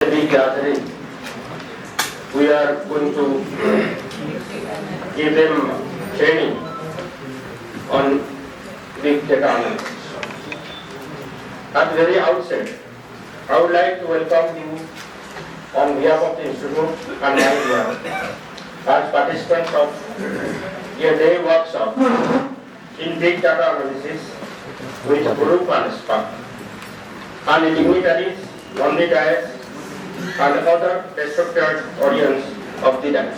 a big gathering. We are going to give them training on big data analysis. At the very outset, I would like to welcome you on behalf of the Institute and my behalf as participants of a day workshop in big data analysis with Group and SPARK, and dignitaries on the dais and other respected audience of the dais.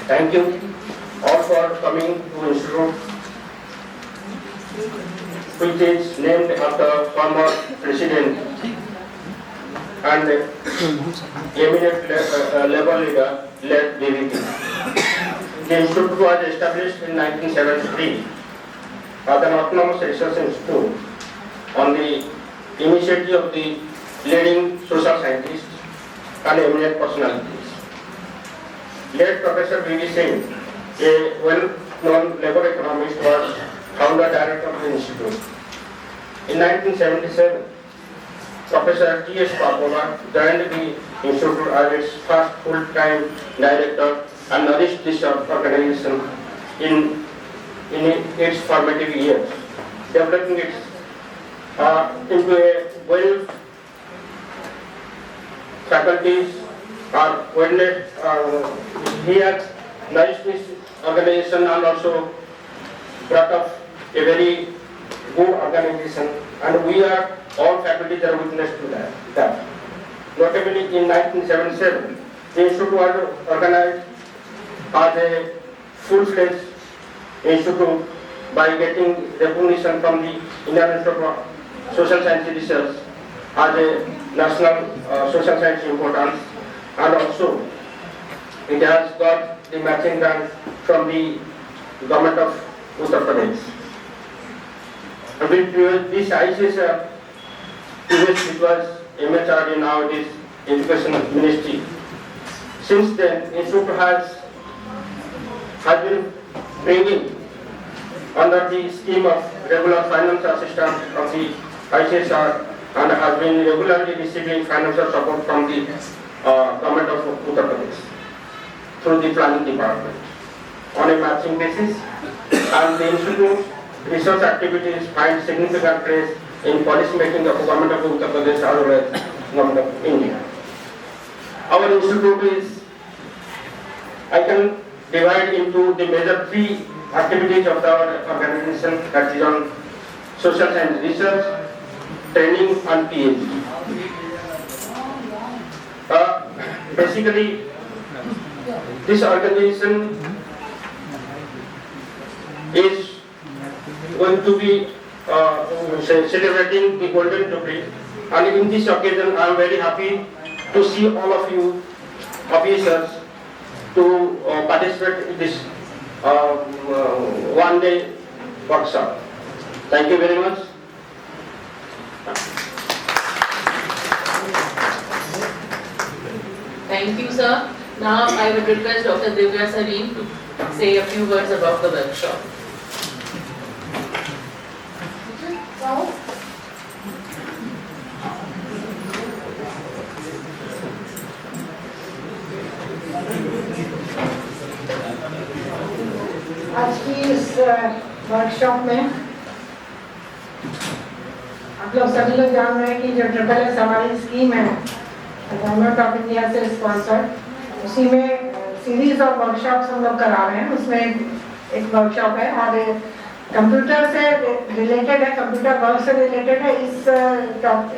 Thank you all for coming to Institute, which is named after former President and eminent labor leader led BVP. The institute was established in 1973 as an autonomous research institute on the initiative of the leading social scientists and eminent personalities. Late Professor B.V. Singh, a well-known labor economist, was founder director of the institute. In 1977, Professor T.S. Papova joined the institute as its first full-time director and nourished this organization in its formative years, developing it into a well faculties are well-led. He has nourished this organization and also brought up a very good organization, and we are all faculties are witness to that. Notably, in 1977, the institute was organized as a full-fledged institute by getting recognition from the Indian Institute of Social Science Research as a national social science importance, and also it has got the matching grant from the government of Uttar Pradesh. And with this ICSR, it was MHRD, now it is Education Ministry. Since then, Institute has been bringing under the scheme of regular financial assistance of the ICSR and has been regularly receiving financial support from the government of Uttar Pradesh through the planning department on a matching basis, and the Institute's research activities find significant place in policy making of the government of Uttar Pradesh as well as government of India. Our institute is, I can divide into the major three activities of our organization, that is on social science research, training and PhD. Basically, this organization is going to be celebrating the Golden Jubilee, and in this occasion I am very happy to see all of you officers to participate in this one-day workshop. Thank you very much. Thank you, sir. Now I would request Dr. Divya Sarin to say a few words about the workshop. आज की इस workshop में आप लोग सभी लोग जान रहे हैं कि जो SSS हमारी स्कीम है गवर्नमेंट ऑफ इंडिया से स्पॉन्सर्ड, उसी में सीरीज ऑफ वर्कशॉप्स हम लोग करा रहे हैं। उसमें एक वर्कशॉप है और कंप्यूटर से रिलेटेड है, कंप्यूटर वर्क से रिलेटेड है।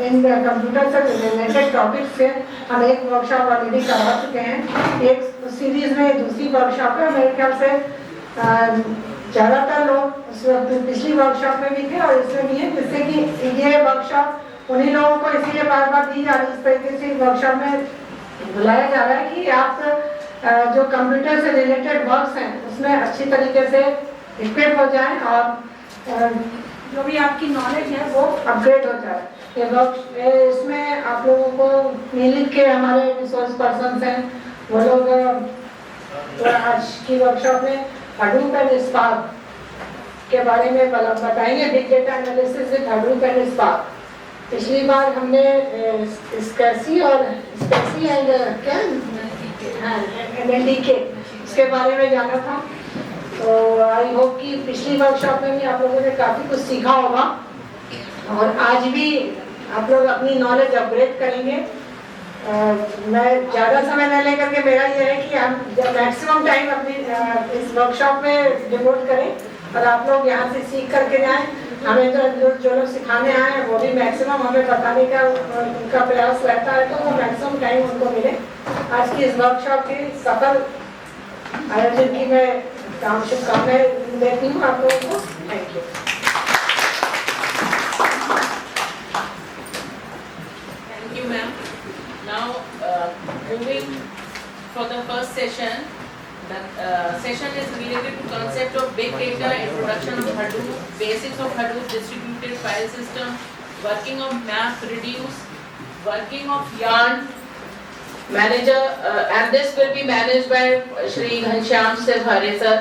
इन कंप्यूटर से रिलेटेड टॉपिक से हम एक वर्कशॉप ऑलरेडी करा चुके हैं। एक सीरीज में दूसरी वर्कशॉप है, मेरे ख्याल से ज़्यादातर लोग पिछली वर्कशॉप में भी थे और इसमें भी है, जिससे कि ये वर्कशॉप उन्हीं लोगों को इसीलिए बार बार दी जा रही है, इस तरीके से वर्कशॉप में बुलाया जा रहा है कि आप जो कंप्यूटर से रिलेटेड वर्क्स हैं उसमें अच्छी तरीके से इक्विप हो जाएं और जो भी आपकी नॉलेज है वो अपग्रेड हो जाए। इसमें आप लोगों को मिल के हमारे रिसोर्स पर्सन हैं वो लोग आज की वर्कशॉप में हडूप एंड स्पार्क के बारे में बताएंगे, big data analysis with Hadoop and spark. पिछली बार हमने स्कैसी और स्कैसी एंड क्या NLDK इसके बारे में जाना था। तो आई होप कि पिछली वर्कशॉप में भी आप लोगों ने काफ़ी कुछ सीखा होगा और आज भी आप लोग अपनी नॉलेज अपग्रेड करेंगे। मैं ज़्यादा समय न लेकर के मेरा ये है कि हम मैक्सिमम टाइम अपनी इस वर्कशॉप में डिवोट करें और आप लोग यहाँ से सीख करके जाएं। हमें जो लोग सिखाने आए हैं वो भी मैक्सिमम हमें बताने का उनका प्रयास रहता है, तो वो मैक्सिमम टाइम उनको मिले। आज की इस वर्कशॉप के सफल आयोजन की मैं शुभकामनाएं देती हूँ आप लोगों को। Thank you. Thank you, ma'am. Now, moving for the first session. The session is related to concept of big data, introduction of Hadoop, basics of Hadoop, distributed file system, working of MapReduce, working of Yarn. Manager, and this will be managed by Shri Ghanshyam Sivhare sir.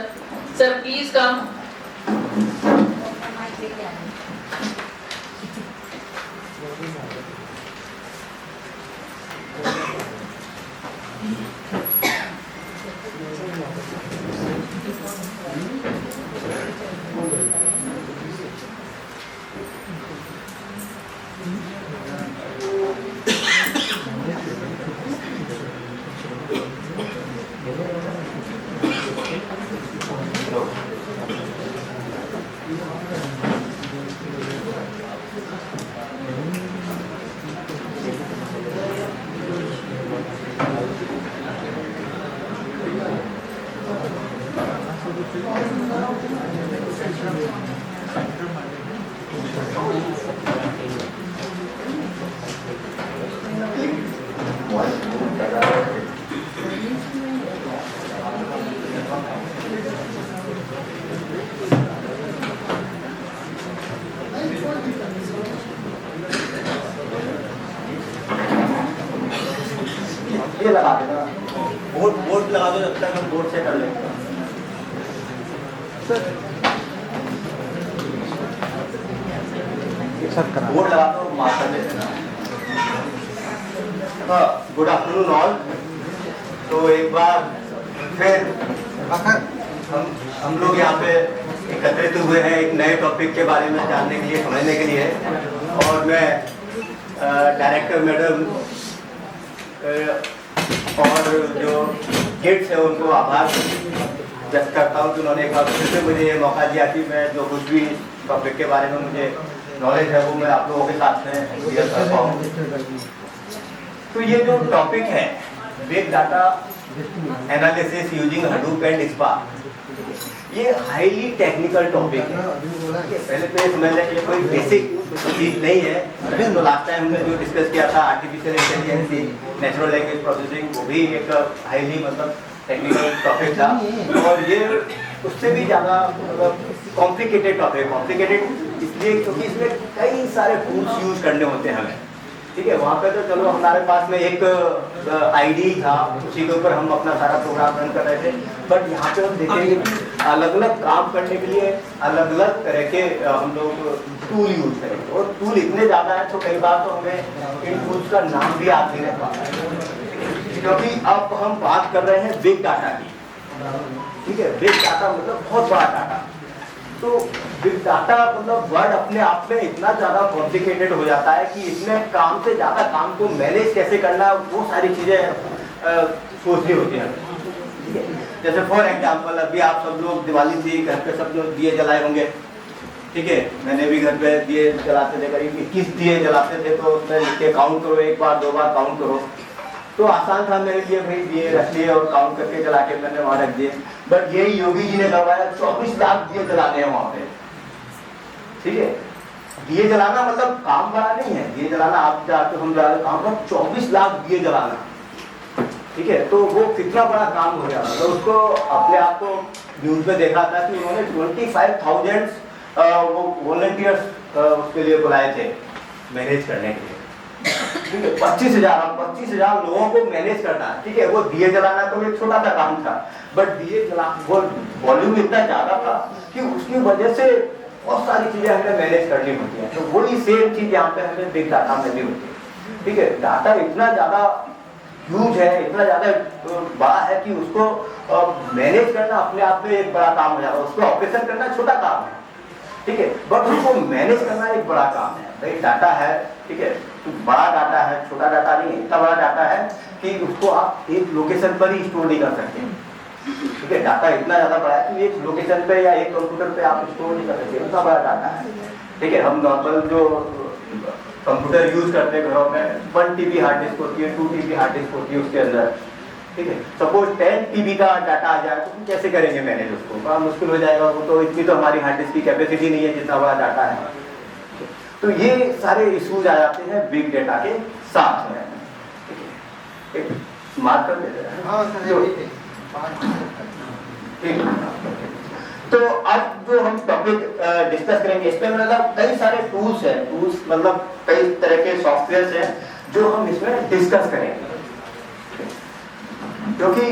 Sir, please come. ये लगा देना, board लगा दो, जब तक हम board से कर लेंगे। बोर्ड लगा दो, मार्कर दे देना। Good afternoon all. तो एक बार फिर हम लोग यहाँ पे एकत्रित हुए हैं एक नए टॉपिक के बारे में जानने के लिए, समझने के लिए। और मैं डायरेक्टर मैडम और जो गेट्स है उनको आभार व्यक्त करता हूँ कि उन्होंने एक बार फिर से मुझे ये मौका दिया कि मैं जो कुछ भी टॉपिक के बारे में मुझे नॉलेज है वो मैं आप लोगों के साथ में शेयर कर पाऊँ। तो ये जो टॉपिक है big data analysis using Hadoop and spark, ये हाईली टेक्निकल टॉपिक है। पहले तो ये समझ लें कि ये कोई बेसिक चीज नहीं है। अभी लास्ट टाइम हमने जो डिस्कस किया था artificial intelligence, natural language processing, वो भी एक हाईली मतलब टेक्निकल टॉपिक था। और ये उससे भी ज़्यादा मतलब कॉम्प्लिकेटेड टॉपिक। कॉम्प्लिकेटेड इसलिए क्योंकि इसमें कई सारे टूल्स यूज करने होते हैं हमें, ठीक है। वहाँ पे तो चलो हमारे पास में एक आईडी था, उसी के ऊपर हम अपना सारा प्रोग्राम रन कर रहे थे। बट यहाँ पे हम देखेंगे कि अलग अलग काम करने के लिए अलग अलग तरह के हम लोग टूल यूज करेंगे। और टूल इतने ज़्यादा है तो कई बार तो हमें इन टूल्स का नाम भी याद नहीं रह पाता, क्योंकि अब हम बात कर रहे हैं बिग डाटा की, ठीक है। बिग डाटा मतलब बहुत बड़ा डाटा। तो बिग डाटा मतलब वर्ड अपने आप में इतना ज़्यादा कॉम्प्लिकेटेड हो जाता है कि इसमें काम से ज़्यादा काम को मैनेज कैसे करना, वो सारी चीज़ें सोचनी होती हैं, ठीक है। जैसे फॉर एग्जांपल अभी आप सब लोग दिवाली थी, घर पे सब लोग दिए जलाए होंगे, ठीक है। मैंने भी घर पे दिए जलाते थे, करीब 21 दिए जलाते थे। तो उसमें लिख के काउंट करो, एक बार दो बार काउंट करो, तो आसान था मेरे लिए। भाई दिए रख लिए और काउंट करके जला के मैंने वहाँ रख दिए। बट यही योगी जी ने करवाया, 24 लाख दिए जलाने हैं वहाँ पे, ठीक है। दिए जलाना मतलब काम बड़ा नहीं है, दिए जलाना आप जाते हम जा काम पर 24 लाख दिए जलाना, ठीक है। तो वो कितना बड़ा काम हो गया। तो उसको अपने आप को न्यूज में देखा था कि उन्होंने 25,000 वो वॉलंटियर्स उसके लिए बुलाए थे मैनेज करने के लिए, ठीक है। 25,000 लोगों को मैनेज करना, ठीक है। वो दिए जलाना तो एक छोटा सा काम था, बट दिए जला वो वॉल्यूम इतना ज्यादा था कि उसकी वजह से बहुत सारी चीजें हमें मैनेज करनी होती है। तो वही सेम चीज यहाँ पे हमें बिग डाटा में भी होती है। ठीक है, डाटा इतना ज्यादा ह्यूज है, इतना ज्यादा बड़ा है कि उसको मैनेज करना अपने आप में एक बड़ा काम हो जाता है। उसको ऑपरेशन करना छोटा काम है, ठीक है, बट उसको मैनेज करना एक बड़ा काम है। भाई डाटा है, ठीक है, तो बड़ा डाटा है, छोटा डाटा नहीं है, इतना बड़ा डाटा है कि उसको आप एक लोकेशन पर ही स्टोर नहीं कर सकते। ठीक है, डाटा इतना ज्यादा बड़ा है कि एक लोकेशन पे या एक कंप्यूटर पे आप स्टोर नहीं कर सकते, इतना बड़ा डाटा है। ठीक है, हम नॉर्मल जो कंप्यूटर यूज करते हैं घरों में 1 TB हार्ड डिस्क होती है, 2 TB हार्ड डिस्क होती है उसके अंदर। ठीक है, सपोज 10 TB का डाटा आ जाए तो हम कैसे करेंगे मैनेज उसको? बड़ा मुश्किल हो जाएगा। वो तो इतनी तो हमारी हार्ड डिस्क की कैपेसिटी नहीं है जितना बड़ा डाटा है। तो ये सारे इश्यूज आ जाते हैं बिग डेटा के साथ में। ठीक है, मार्क कर देते हैं। हाँ सर, ठीक। तो अब जो हम टॉपिक डिस्कस करेंगे इसमें मतलब कई सारे टूल्स हैं, टूल्स मतलब कई तरह के सॉफ्टवेयर्स हैं जो हम इसमें डिस्कस करेंगे। क्योंकि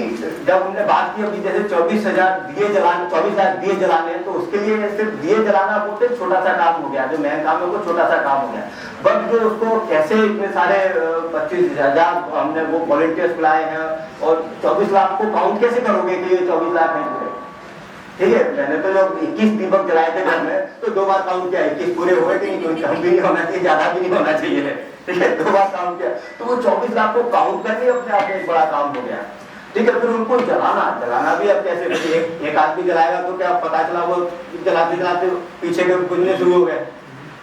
जब हमने बात की अभी जैसे 24,000 दिए जलाने हैं, तो उसके लिए सिर्फ दिए जलाना वो तो छोटा सा काम हो गया, जो मेन काम है वो छोटा सा काम हो गया। बट जो उसको कैसे इतने सारे 25,000 हमने वो वॉलंटियर्स बुलाए हैं और 24 लाख को काउंट कैसे करोगे कि ये 24 लाख है पूरे? ठीक है, मैंने तो जब 21 दीपक जलाए थे घर में तो 2 बार काउंट किया, 21 पूरे हुए कि नहीं, कोई कम भी नहीं होना चाहिए, ज्यादा भी नहीं होना चाहिए। ठीक है, 2 बार काउंट किया, तो वो 24 लाख को काउंट करके अपने आप में एक बड़ा काम हो गया। ठीक है, फिर उनको जलाना भी अब कैसे? एक आदमी जलाएगा तो क्या पता चला वो जलाते जलाते पीछे के बुझने शुरू हो गए,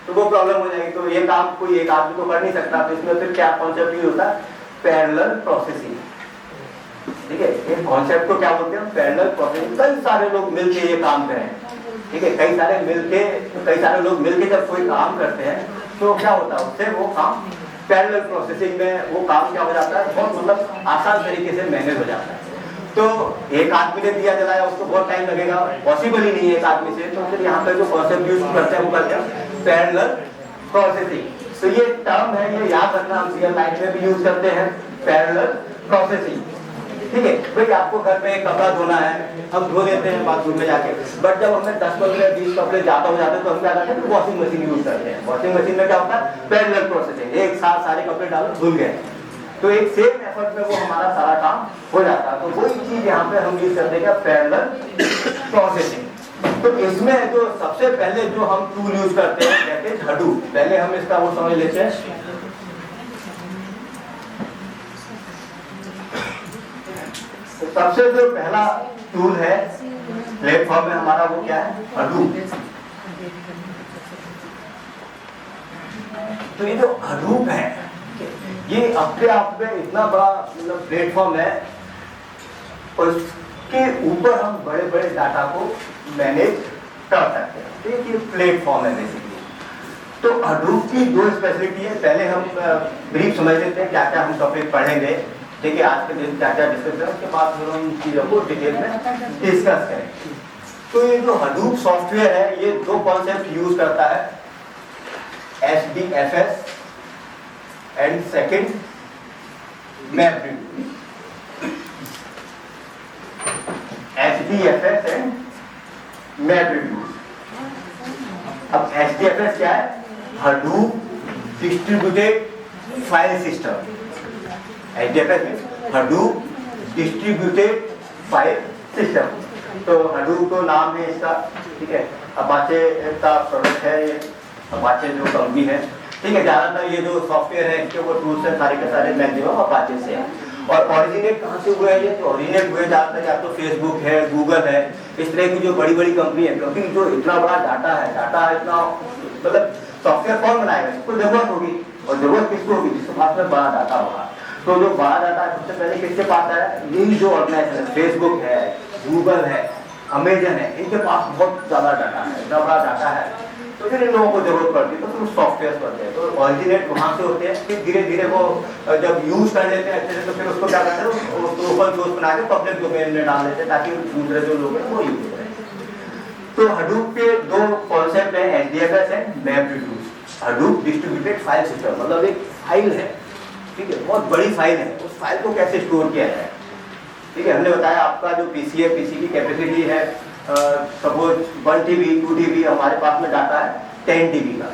तो वो प्रॉब्लम हो जाएगी। तो ये काम कोई एक आदमी तो कर नहीं सकता। तो इसमें फिर क्या कॉन्सेप्ट यूज होता है? Parallel processing. ठीक है, ये कॉन्सेप्ट को क्या बोलते हैं? Parallel processing. कई सारे लोग मिलके ये काम करें। ठीक है, कई सारे लोग मिलके जब कोई काम करते हैं तो क्या होता है उससे वो काम पैरेलल प्रोसेसिंग में वो काम क्या हो जाता है? बहुत मतलब आसान तरीके से मैनेज हो जाता है। तो एक आदमी ने दिया जलाया, उसको बहुत टाइम लगेगा, पॉसिबल ही नहीं है एक आदमी से। तो फिर यहाँ पे जो कॉन्सेप्ट यूज करते हैं वो करते हैं पैरेलल प्रोसेसिंग। तो ये टर्म है, ये याद रखना, हम रियल लाइफ में भी यूज करते हैं पैरेलल प्रोसेसिंग। ठीक है, भाई आपको घर में कपड़ा धोना है, हम धो देते हैं बाथरूम में जाके, बट जब हमें 10, 15, 20 कपड़े ज्यादा हो जाते हैं तो हम क्या करते हैं? वॉशिंग मशीन यूज करते हैं। वॉशिंग मशीन में क्या होता है? Parallel processing. एक साथ सारे कपड़े डालो, धुल गए, तो एक सेम एफर्ट में वो हमारा सारा काम हो जाता है। तो वही चीज यहाँ पे हम यूज करते हैं पैरेलल प्रोसेसिंग। तो इसमें जो सबसे पहले जो हम टूल यूज करते हैं दैट इज हडूप। पहले हम इसका वो समझ लेते हैं। तो सबसे जो पहला टूल है प्लेटफॉर्म में हमारा वो क्या है? हडूप। तो ये जो हडूप है ये अपने आप में इतना बड़ा मतलब प्लेटफॉर्म है, और उसके ऊपर हम बड़े बड़े डाटा को मैनेज कर सकते हैं। तो ये प्लेटफॉर्म है बेसिकली। तो हडूप की 2 स्पेशलिटी है। पहले हम ब्रीफ समझ लेते हैं क्या क्या हम टॉपिक पढ़ेंगे। देखिए आज के दिन क्या क्या डिस्कस है, उसके बाद फिर हम इन चीजों को डिटेल में डिस्कस करें। तो ये जो हडूप सॉफ्टवेयर है ये 2 कॉन्सेप्ट यूज करता है, HDFS and second MapReduce। HDFS and MapReduce। अब HDFS क्या है? Hadoop distributed file system. HDFS में हडूप डिस्ट्रीब्यूटेड फाइल सिस्टम। तो हडूप तो नाम है इसका, ठीक है, अपाचे का प्रोडक्ट है ये, अपाचे जो कंपनी है। ठीक है, ज्यादातर ये जो सॉफ्टवेयर है इसके वो टूल्स है सारे के सारे मैक्सिमम अपाचे से हैं। और ओरिजिनेट कहाँ से हुए हैं ये? तो ओरिजिनेट हुए ज्यादातर या तो फेसबुक है, गूगल है, इस तरह की जो बड़ी बड़ी कंपनी है। क्योंकि जो इतना बड़ा डाटा है, डाटा इतना मतलब सॉफ्टवेयर कौन बनाएगा? इसको जरूरत होगी, और जरूरत किसको होगी? जिसके पास में बड़ा डाटा होगा। तो जो बड़ा डाटा है सबसे पहले किसके पास है? यही जो ऑर्गेनाइजेशन है, फेसबुक है, गूगल है, अमेजन है, इनके पास बहुत ज्यादा डाटा है, इतना बड़ा डाटा है। तो फिर इन लोगों को जरूरत पड़ती है, तो फिर सॉफ्टवेयर पड़ते हैं। तो ऑरिजिनेट वहां से होते हैं, फिर धीरे धीरे वो जब यूज कर लेते हैं अच्छे से, तो फिर उसको क्या करते हैं? उसको ओपन सोर्स बना के पब्लिक डोमेन में डाल देते हैं ताकि दूसरे जो लोग हैं वो यूज करें। तो हडूप के 2 कॉन्सेप्ट है, HDFS है, MapReduce। Hadoop distributed file system मतलब एक फाइल है, ठीक है, बहुत बड़ी फाइल है, उस फाइल को कैसे स्टोर किया जाए। ठीक है, हमने बताया आपका जो पीसी है, पीसी की कैपेसिटी है सपोज 1 TB 2 TB हमारे पास में डाटा है 10 TB का,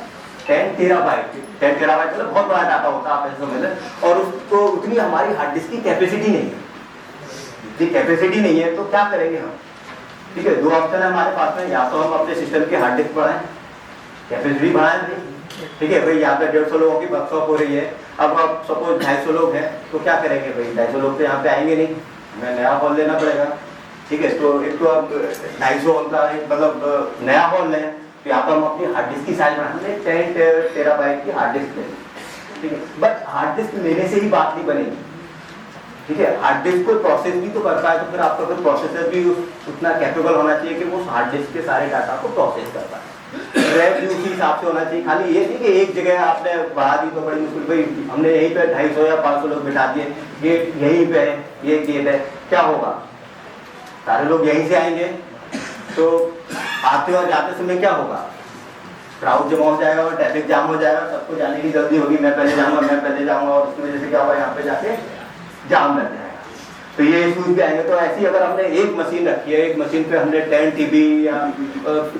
10 टेराबाइट मतलब बहुत बड़ा डाटा होता है आप ऐसे समझ लें। और उसको उतनी हमारी हार्ड डिस्क की कैपेसिटी नहीं है, जी कैपेसिटी नहीं है तो क्या करेंगे हम? ठीक है, दो ऑप्शन है हमारे पास में, या तो हम अपने सिस्टम की हार्ड डिस्क बढ़ाएं, कैपेसिटी बढ़ाएं, ठीक है भाई। यहाँ पे 150 लोगों की वर्कशॉप हो रही है, अब आप सपोज 250 लोग हैं तो क्या करेंगे भाई? 250 लोग तो यहाँ पे आएंगे नहीं, हमें नया हॉल लेना पड़ेगा, ठीक है। तो एक तो अब 250 हॉल का एक मतलब नया हॉल लें, तो यहाँ पर हम अपनी हार्ड डिस्क की साइज बढ़ाएंगे, 10 टेराबाइट की हार्ड डिस्क लें, ठीक है। बट हार्ड डिस्क लेने से ही बात नहीं बनेगी, ठीक है। हार्ड डिस्क को प्रोसेस भी तो करता है, तो फिर आपका फिर प्रोसेसर भी उतना कैपेबल होना चाहिए कि वो उस हार्ड डिस्क के सारे डाटा को प्रोसेस कर पाए। रैम भी उसी हिसाब से होना चाहिए। खाली ये नहीं कि एक जगह आपने बढ़ा दी तो बड़ी मुश्किल, भाई हमने यहीं पे 250 या 500 लोग बिठा दिए, ये यहीं पे है, ये गेट है, क्या होगा? सारे लोग यहीं से आएंगे तो आते और जाते समय क्या होगा? क्राउड जमा हो जाएगा और ट्रैफिक जाम हो जाएगा, सबको जाने की जल्दी होगी, मैं पहले जाऊंगा और उसकी वजह से क्या होगा? यहाँ पे जाके जाम लग जाएगा, तो ये इश्यूज भी आएंगे। तो ऐसी अगर हमने एक मशीन रखी है, एक मशीन पे हमने 10 TB या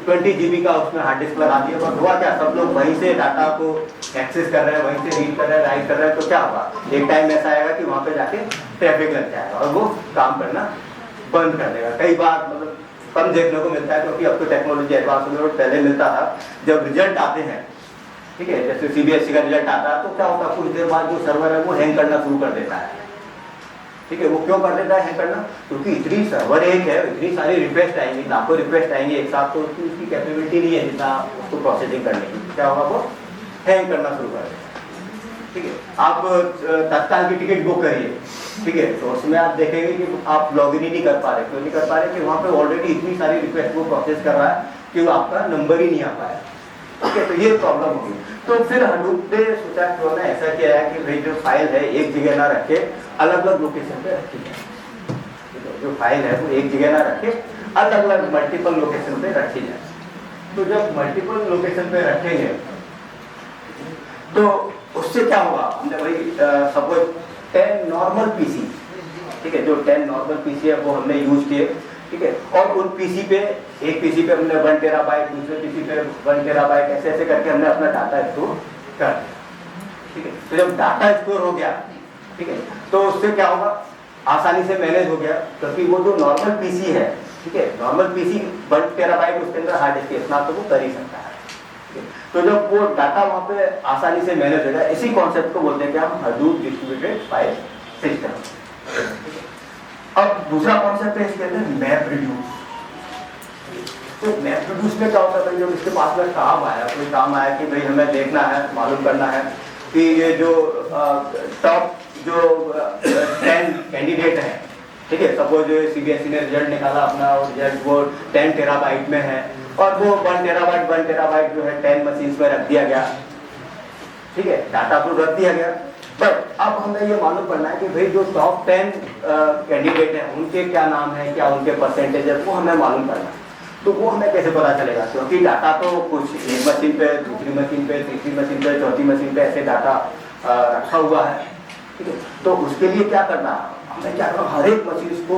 20 GB का उसमें हार्ड डिस्क लगा दिया, और हुआ क्या? सब लोग वहीं से डाटा को एक्सेस कर रहे हैं, वहीं से रीड कर रहे हैं, राइट कर रहे हैं, तो क्या होगा? एक टाइम ऐसा आएगा कि वहाँ पे जाके ट्रैफिक लग जाएगा और वो काम करना बंद कर देगा। कई बार मतलब कम देखने को मिलता है, क्योंकि अब तो टेक्नोलॉजी एडवांस हो गई, और पहले मिलता था जब रिजल्ट आते हैं, ठीक है, जैसे CBSE का रिजल्ट आता है तो क्या होता है? कुछ देर बाद जो सर्वर है वो हैंग करना शुरू कर देता है, ठीक है। वो क्यों कर देता है हैंग करना? क्योंकि इतनी सर्वर एक है, इतनी सारी रिक्वेस्ट आएंगी, लाखों रिक्वेस्ट आएंगी एक साथ, तो उसकी कैपेबिलिटी नहीं है जितना उसको प्रोसेसिंग करने की। क्या होगा? वो हैंग करना शुरू कर देगा, ठीक है। आप तत्काल की टिकट बुक करिए, ठीक है, तो उसमें आप देखेंगे कि आप लॉगिन ही नहीं कर पा रहे। क्यों नहीं कर पा रहे? कि वहाँ पे ऑलरेडी इतनी सारी रिक्वेस्ट वो प्रोसेस कर रहा है कि वो आपका नंबर ही नहीं आ पाया, ठीक है। तो ये प्रॉब्लम होगी। तो फिर हडूप ने सोचा कि उन्होंने ऐसा किया है कि भाई जो फाइल है एक जगह ना रखे, अलग अलग लोकेशन पे रखी जाए। जो फाइल है वो एक जगह ना रखे, अलग अलग मल्टीपल लोकेशन पे रखी जाए। तो जब मल्टीपल लोकेशन पे रखेंगे तो उससे क्या होगा? हमने भाई सपोज 10 नॉर्मल पीसी, ठीक है, जो 10 नॉर्मल पीसी है वो हमने यूज किए, ठीक है। और उन पीसी पे, एक पीसी पे हमने 1 टेराबाइट, दूसरे पीसी पे 1 टेराबाइट, ऐसे ऐसे करके हमने अपना डाटा स्टोर कर दिया, ठीक है। तो जब डाटा स्टोर हो गया, ठीक है, तो उससे क्या होगा? आसानी से मैनेज हो गया, क्योंकि वो जो नॉर्मल पीसी है, ठीक है, नॉर्मल पीसी 1 टेराबाइट उसके अंदर हार्ड डिस्क इतना तो वो कर ही सकता है, ठीक है। तो जब वो डाटा वहाँ पे आसानी से मैनेज हो जाए, इसी कॉन्सेप्ट को बोलते हैं कि हम हडूप डिस्ट्रीब्यूटेड फाइल सिस्टम। अब दूसरा कॉन्सेप्ट है इसके अंदर मैप रिड्यूस। तो मैप रिड्यूस में क्या होता है? जब इसके पास में काम आया, कोई काम आया कि भाई हमें देखना है, मालूम करना है कि ये जो टॉप जो 10 कैंडिडेट हैं, ठीक है, सपोज CBSE ने रिजल्ट निकाला अपना, और रिजल्ट वो 10 टेराबाइट में है, और वो 1 टेराबाइट जो है 10 मशीन्स में रख दिया गया, ठीक है, डाटा को रख दिया गया। बट अब हमें ये मालूम करना है कि भाई जो टॉप 10 कैंडिडेट हैं उनके क्या नाम है, क्या उनके परसेंटेज है, वो हमें मालूम करना है। तो वो हमें कैसे पता चलेगा? क्योंकि डाटा तो कुछ एक मशीन पे, दूसरी मशीन पे, तीसरी मशीन पे, चौथी मशीन पे ऐसे डाटा रखा हुआ है, ठीक है। तो उसके लिए क्या करना है? हमें क्या करना? हर एक मशीन को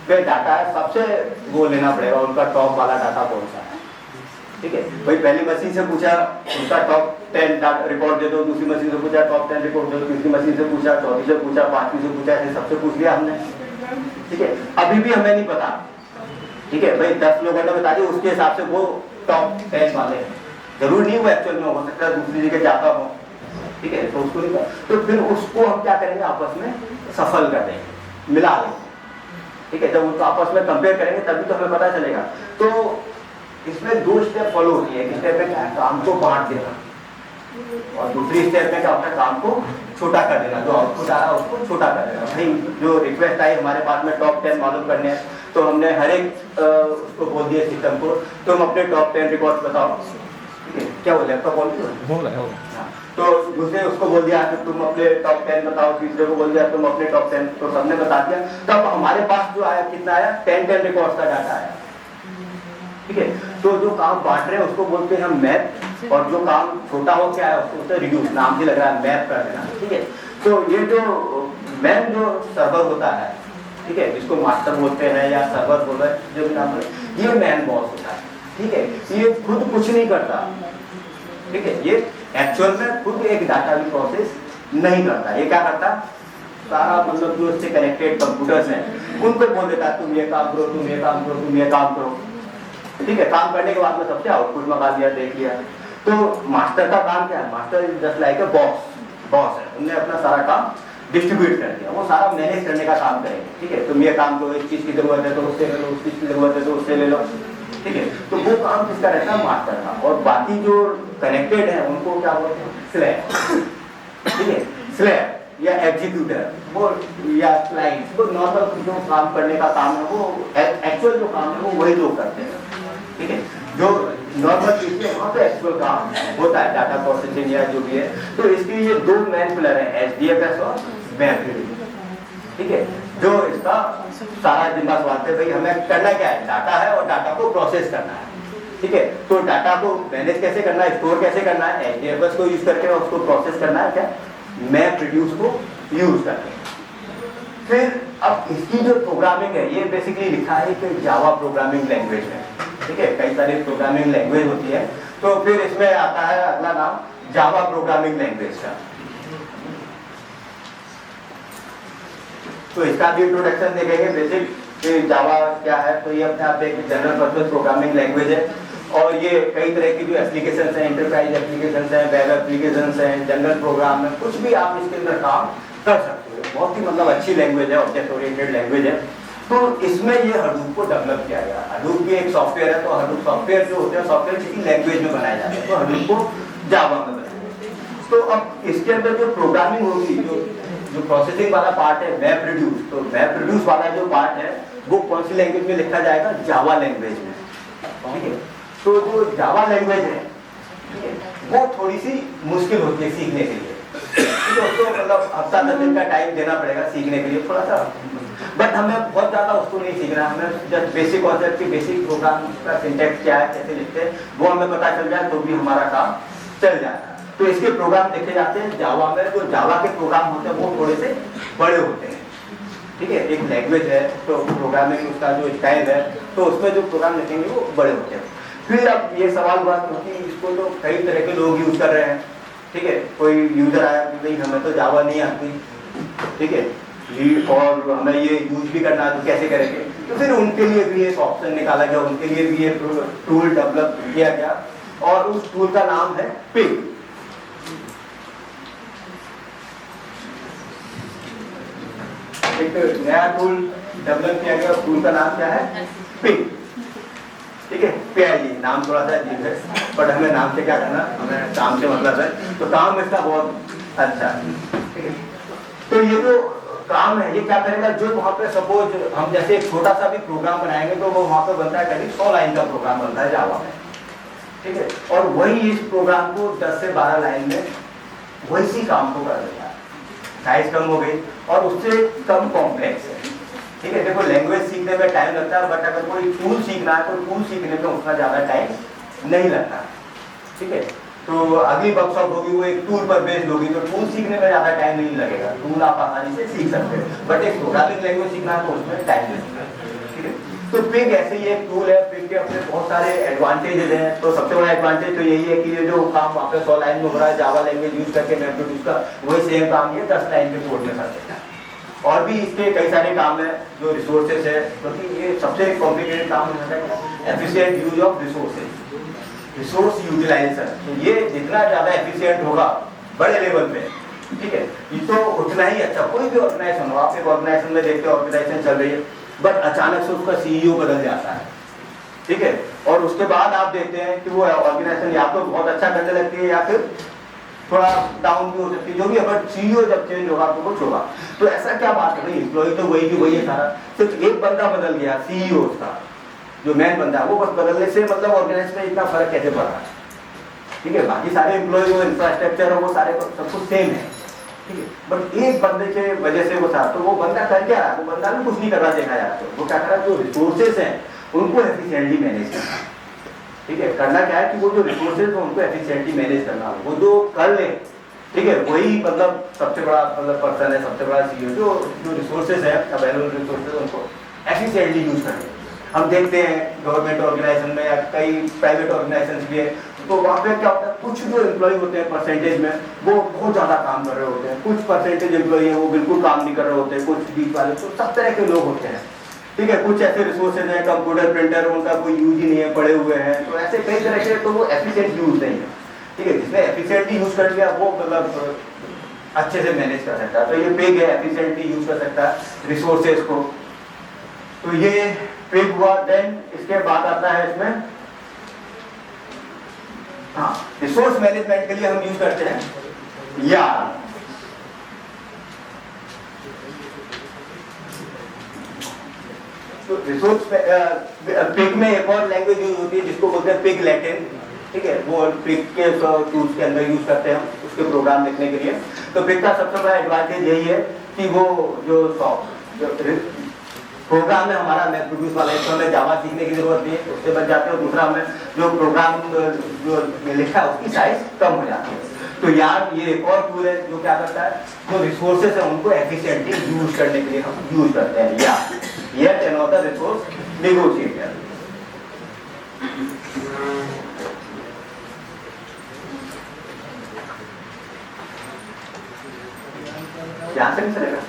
पे डाटा है, सबसे वो लेना पड़ेगा उनका टॉप वाला डाटा कौन सा है, ठीक है। भाई पहली मशीन से पूछा उनका टॉप 10 रिकॉर्ड दे दो, दूसरी मशीन से पूछा टॉप 10 रिकॉर्ड दे दो, तीसरी मशीन से पूछा, चौथी से पूछा, पांचवी से पूछा, ऐसे सबसे पूछ लिया हमने, ठीक है। अभी भी हमें नहीं पता, ठीक है, भाई 10 लोगों ने बता दिया, उसके हिसाब से वो टॉप 10 वाले हैं। जरूर नहीं वो एक्चुअल में हो सकता है दूसरी जगह जाता हो, ठीक है, तो उसको नहीं, तो फिर उसको हम क्या करेंगे? आपस में सफल कर देंगे, मिला लेंगे, ठीक है। जब उनको आपस में कंपेयर करेंगे तभी तो हमें पता चलेगा। तो इसमें 2 स्टेप फॉलो होती है। एक स्टेप में क्या है? काम को बांट देना, और दूसरी स्टेप में क्या होता है? काम को छोटा कर देना, जो आउटपुट आ रहा है उसको छोटा कर देना। भाई जो रिक्वेस्ट आई हमारे पास में टॉप 10 मालूम करने हैं, तो हमने हर एक उसको बोल दिया सिस्टम को, तुम अपने टॉप 10 रिकॉर्ड बताओ, ठीक है। क्या बोले? आपका बोल तो दूसरे उसको बोल दिया कि तुम अपने टॉप 10 बताओ, तीसरे को बोल दिया तुम अपने टॉप 10, तो सबने बता दिया। तब हमारे पास जो आया कितना आया? 10 रिकॉर्ड्स का डाटा आया, ठीक है। तो जो काम बांट रहे हैं उसको बोलते हैं हम मैप, और जो काम छोटा हो क्या है उसको बोलते हैं रिड्यूस। नाम से लग रहा है मैप कर देना, ठीक है। तो ये जो मैन जो सर्वर होता है, ठीक है, जिसको मास्टर बोलते हैं या सर्वर बोलते हैं, जो भी नाम बोले, ये मैन बॉस होता है, ठीक है। ये खुद कुछ नहीं करता, ठीक है, ये एक्चुअल में खुद एक डाटा भी प्रोसेस नहीं करता। ये क्या करता, सारा मतलब जो इससे कनेक्टेड कंप्यूटर्स हैं उनको बोल देता है तुम ये काम करो, तुम ये काम करो, तुम ये काम करो, ठीक है। काम करने के बाद में सबसे आउटपुट मंगा लिया, देख लिया। तो मास्टर का काम क्या है, master is just like a boss है, उनने अपना सारा काम डिस्ट्रीब्यूट कर दिया, वो सारा मैनेज करने का काम करेंगे, ठीक है। तुम ये काम करो, इस चीज की जरूरत है तो उससे ले लो, उस चीज की जरूरत है तो उससे ले लो, ठीक है। तो वो काम किसका रहता है, मास्टर का। और बाकी जो कनेक्टेड है उनको क्या बोलते हैं, स्लैब, ठीक है। स्लैब या एग्जीक्यूटर वो या क्लाइंट, वो नॉर्मल जो काम करने का काम है, वो एक्चुअल जो काम है वो वही लोग करते हैं, ठीक है। जो नॉर्मल चीजें वहाँ पे एक्चुअल काम होता है, डाटा प्रोसेसिंग या जो भी है। तो इसके ये दो मेन पिलर है, HDFS और MapReduce, ठीक है। जो इसका सारा जिम्मा सवालते हैं, भाई हमें करना क्या है, डाटा है और डाटा को प्रोसेस करना है, ठीक है। तो डाटा को मैनेज कैसे करना है, स्टोर कैसे करना है, HDFS को यूज करके उसको प्रोसेस करना है, क्या MapReduce को यूज करके। फिर अब इसकी जो प्रोग्रामिंग है, ये बेसिकली लिखा है कि जावा प्रोग्रामिंग लैंग्वेज है, ठीक है। कई सारी प्रोग्रामिंग लैंग्वेज होती है, तो फिर इसमें आता है अगला नाम जावा प्रोग्रामिंग लैंग्वेज का। तो इसका भी इंट्रोडक्शन देखेंगे, बेसिक जावा क्या है। तो ये अपने आप एक जनरल पर्पस प्रोग्रामिंग लैंग्वेज है, और ये कई तरह की जो एप्लीकेशंस हैं, एंटरप्राइज एप्लीकेशंस हैं, वेब एप्लीकेशंस हैं, जनरल प्रोग्राम में कुछ भी आप इसके अंदर काम कर सकते हो। बहुत ही मतलब अच्छी लैंग्वेज है, ऑब्जेक्ट ओरिएंटेड लैंग्वेज है। तो इसमें ये हडूप को डेवलप किया गया। हडूप भी एक सॉफ्टवेयर है, तो हडूप सॉफ्टवेयर जो होते हैं, सॉफ्टवेयर किसी लैंग्वेज में बनाए जाते हैं, तो हडूप को जावा में बनाया। तो अब इसके अंदर जो प्रोग्रामिंग होगी, जो प्रोसेसिंग वाला पार्ट है MapReduce, तो MapReduce वाला जो पार्ट है वो कौन सी लैंग्वेज में लिखा जाएगा, जावा लैंग्वेज में, ठीक है। तो जो जावा लैंग्वेज है, ठीक है, वो थोड़ी सी मुश्किल होती है सीखने के लिए, तो उसको मतलब हफ्ता 10 दिन का टाइम देना पड़ेगा सीखने के लिए थोड़ा सा। बट हमें बहुत ज्यादा उसको नहीं सीखना, हमें जस्ट बेसिक कॉन्सेप्ट की, बेसिक प्रोग्राम का सिंटैक्स क्या है, कैसे लिखते हैं, वो हमें पता चल जाए तो भी हमारा काम चल जाता है। तो इसके प्रोग्राम देखे जाते हैं जावा में, जो जावा के प्रोग्राम होते हैं वो थोड़े से बड़े होते हैं, ठीक है। एक लैंग्वेज है तो प्रोग्रामिंग उसका जो स्टाइल है, तो उसमें जो प्रोग्राम लिखेंगे वो बड़े होते हैं। फिर अब ये सवाल हुआ क्योंकि इसको तो कई तरह के लोग यूज कर रहे हैं, ठीक है। कोई यूजर आया कि भाई हमें तो जावा नहीं आती, ठीक है, और हमें ये यूज भी करना है, तो कैसे करेंगे। तो फिर उनके लिए भी एक ऑप्शन निकाला गया, उनके लिए भी एक टूल डेवलप किया गया, और उस टूल का नाम है पिग। एक नया टूल डेवलप किया गया, टूल का नाम क्या है, पिग, ठीक है। PIG नाम थोड़ा सा अजीब है, बट हमें नाम से क्या करना, हमें काम से मतलब है, तो काम इसका बहुत अच्छा है, ठीक है। तो ये जो काम है ये क्या करेगा, जो वहाँ पे सपोज हम जैसे एक छोटा सा भी प्रोग्राम बनाएंगे तो वो वहाँ पे बनता है करीब 100 लाइन का प्रोग्राम बनता है जावा में, ठीक है। और वही इस प्रोग्राम को 10 से 12 लाइन में वही काम को कर देता है, साइज कम हो गई और उससे कम कॉम्प्लेक्स है, ठीक है। देखो लैंग्वेज सीखने में टाइम लगता है, बट अगर कोई टूल सीखना है तो टूल सीखने में उतना ज्यादा टाइम नहीं लगता, ठीक है। तो अगली वर्कशॉप होगी वो एक टूल पर बेस्ड होगी, तो टूल सीखने में ज्यादा टाइम नहीं लगेगा, टूल आप आसानी से सीख सकते हैं, बट एक प्रोग्रामिंग लैंग्वेज सीखना है तो उसमें टाइम लगेगा, ठीक है। तो पिग ऐसे ही एक टूल है, पिग के अपने बहुत सारे एडवांटेजेस हैं। तो सबसे बड़ा एडवांटेज तो यही है कि ये जो काम वहाँ पे 100 लाइन में हो रहा है जावा लैंग्वेज यूज करके MapReduce का, वही सेम काम ये 10 लाइन के कोड में कर देता है। और भी इसके कई सारे काम है, जो रिसोर्सेज है, क्योंकि ये सबसे कॉम्प्लिकेटेड काम है efficient use of resources, resource utilisation. तो ये जितना ज्यादा एफिशिएंट होगा बड़े लेवल पे, ठीक है, ये तो उतना ही अच्छा। कोई भी ऑर्गेनाइजेशन हो, आप एक ऑर्गेनाइजेशन में देखते हो ऑर्गेनाइजेशन चल रही है, बट अचानक से उसका CEO बदल जाता है, ठीक है, और उसके बाद आप देखते हैं कि वो ऑर्गेनाइजेशन या तो बहुत अच्छा करने लगती है या फिर थोड़ा डाउन भी हो सकती है, जो भी है, बट CEO जब चेंज होगा तो कुछ होगा। तो ऐसा क्या बात है भाई, एम्प्लॉय तो वही की वही है सारा, सिर्फ एक बंदा बदल गया CEO उसका, जो मेन बंदा है वो बस बदलने से मतलब ऑर्गेनाइजेशन में इतना फर्क कैसे पड़ रहा है, ठीक है। बाकी सारे एम्प्लॉय जो इंफ्रास्ट्रक्चर है वो सारे सब कुछ सेम है, ठीक है, बट एक बंदे के वजह से वो सारा, तो वो बंदा कर क्या रहा है, वो बंदा भी कुछ नहीं कर रहा देखा जाए तो, वो क्या कर रहा है, जो रिसोर्सेज हैं उनको एफिशिएंटली मैनेज करना, ठीक है। करना क्या है कि वो जो रिसोर्सेज हैं उनको एफिशिएंटली मैनेज करना, वो जो कर ले ठीक है, वही मतलब सबसे बड़ा मतलब पर्सन है, सबसे बड़ा सीईओ जो रिसोर्सेज है अवेलेबल रिसोर्सेज उनको एफिशिएंटली यूज करते हैं। हम देखते हैं गवर्नमेंट ऑर्गेनाइजेशन में या कई प्राइवेट ऑर्गेनाइजेशन भी है, तो वहाँ पे क्या होता है, कुछ जो एम्प्लॉय होते हैं परसेंटेज में वो बहुत ज़्यादा काम कर रहे होते हैं, कुछ परसेंटेज एम्प्लॉय है वो बिल्कुल काम नहीं कर रहे होते हैं, कुछ बीच वाले, तो सब तरह के लोग होते हैं। ठीक है, कुछ ऐसे रिसोर्सेज हैं, कंप्यूटर प्रिंटर उनका कोई यूज ही नहीं है, पड़े हुए हैं, तो ऐसे कई तरह के, तो वो एफिशिएंट यूज नहीं है। ठीक है, जिसने एफिशिएंटली यूज कर लिया वो मतलब अच्छे से मैनेज कर सकता है, तो ये पिग है, एफिशिएंटली यूज कर सकता है रिसोर्सेज को। तो ये पिग हुआ। देन इसके बाद आता है इसमें हाँ रिसोर्स मैनेजमेंट के लिए हम यूज करते हैं यार्न। तो रिसोर्स पिग में एक और लैंग्वेज यूज होती है जिसको बोलते हैं पिग लैटिन। ठीक है, वो पिग के टूल्स के अंदर यूज करते हैं उसके प्रोग्राम लिखने के लिए। तो पिग का सबसे बड़ा एडवांटेज यही है कि वो जो प्रोग्राम है हमारा मैथ प्रोड्यूस वाला है, तो हमें जावा सीखने की जरूरत नहीं है, उससे बच जाते हैं। दूसरा हमें जो प्रोग्राम जो लिखा है उसकी साइज कम हो जाती है। तो यार ये एक और टूल है जो क्या करता है, जो रिसोर्सेज है उनको एफिशिएंटली यूज करने के लिए हम यूज करते हैं यार। Yet another resource negotiator. ध्यान से नहीं चलेगा।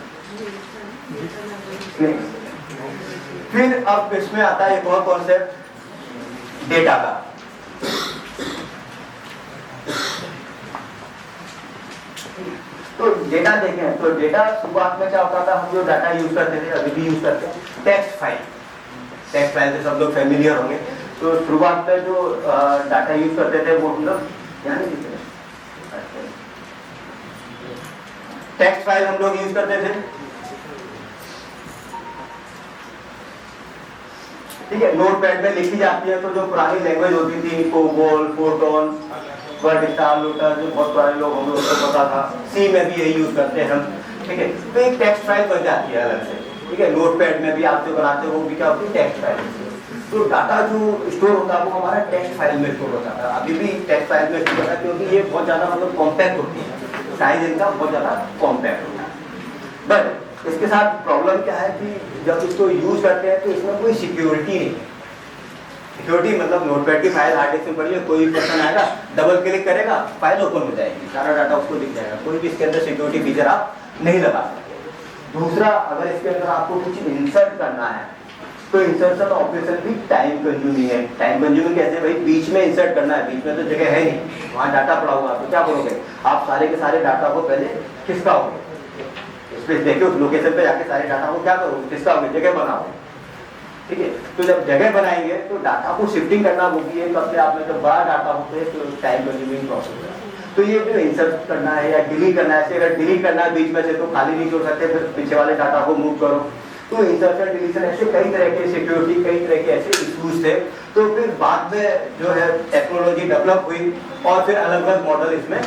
फिर अब इसमें आता है एक और कॉन्सेप्ट डेटा का। तो डेटा देखें तो डेटा शुरुआत में क्या होता था, हम जो डाटा यूज करते थे अभी भी यूज करते हैं टेक्स्ट फाइल। टेक्स्ट फाइल से सब लोग फेमिलियर होंगे। तो शुरुआत में जो डाटा यूज करते थे वो हम लोग टेक्स्ट फाइल हम लोग यूज करते थे। ठीक है, नोटपैड में लिखी जाती है। तो जो पुरानी लैंग्वेज होती थी COBOL, Fortran, word star, looter, जो बहुत पुराने लोग होंगे उसको पता था। सी में भी यही यूज करते हैं हम। ठीक है, तो एक टेक्स्ट फाइल बन जाती है अलग से। ठीक है, नोटपैड में भी आप जो बनाते हो वो भी क्या होती है, टेक्स्ट फाइल। तो डाटा जो स्टोर होता है वो हमारा टेक्स्ट फाइल में स्टोर होता है। अभी भी टेक्स्ट फाइल में स्टोर होता है क्योंकि ये बहुत ज्यादा मतलब कॉम्पैक्ट होती है, साइज इनका बहुत ज्यादा कॉम्पैक्ट होता है। बट इसके साथ प्रॉब्लम क्या है कि जब इसको यूज करते हैं तो इसमें कोई सिक्योरिटी नहीं है। सिक्योरिटी मतलब नोटपैड की फाइल हार्ड डिस्क में पड़ी है, कोई पर्सन आएगा डबल क्लिक करेगा फाइल ओपन हो जाएगी, सारा डाटा उसको दिख जाएगा। कोई भी इसके अंदर सिक्योरिटी फीचर आप नहीं लगा सकते। दूसरा, अगर इसके अंदर आपको कुछ इंसर्ट करना है तो इंसर्शन ऑपरेशन भी टाइम कंज्यूमिंग है। टाइम कंज्यूमिंग कैसे भाई, बीच में इंसर्ट करना है, बीच में तो जगह है नहीं, वहाँ डाटा पड़ा हुआ, तो क्या करोगे आप, सारे के सारे डाटा को पहले खिसकाओगे, स्पेस देके उस लोकेशन पे जाके सारे डाटा को क्या करोगे, खिसकाओगे, जगह बनाओगे। ठीक है, तो जब जगह बनाएंगे तो डाटा को शिफ्टिंग करना वो भी है, अपने आप में जब बड़ा डाटा होता है तो टाइम कंज्यूमिंग प्रोसेस है। तो ये जो इंसर्ट करना है या डिलीट करना है, अगर डिलीट करना है बीच में से तो खाली नहीं छोड़ सकते, फिर पीछे वाले डाटा को मूव करो। तो इंसर्शन डिलीशन ऐसे कई तरह के सिक्योरिटी, कई तरह के ऐसे इश्यूज थे। तो फिर बाद में जो है टेक्नोलॉजी डेवलप हुई और फिर अलग अलग मॉडल इसमें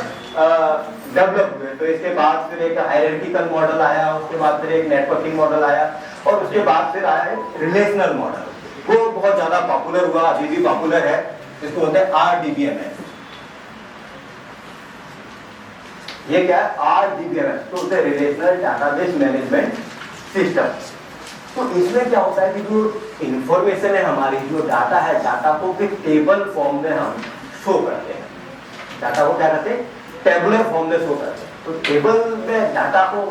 डेवलप हुए। तो इसके बाद फिर एक हायरार्किकल मॉडल आया, उसके बाद फिर एक नेटवर्किंग मॉडल आया और उसके बाद फिर आया रिलेशनल मॉडल। वो बहुत ज्यादा पॉपुलर हुआ, अभी भी पॉपुलर है, इसको बोलते हैं RDBMS। ये क्या है, RDBMS, तो उसे रिलेशनल डाटाबेस मैनेजमेंट सिस्टम। तो इसमें क्या होता है कि जो इंफॉर्मेशन है हमारी, जो डाटा है, डाटा को फिर टेबल फॉर्म में हम शो करते हैं। डाटा को क्या करते हैं, टेबुलर फॉर्म में शो करते हैं। तो टेबल में डाटा को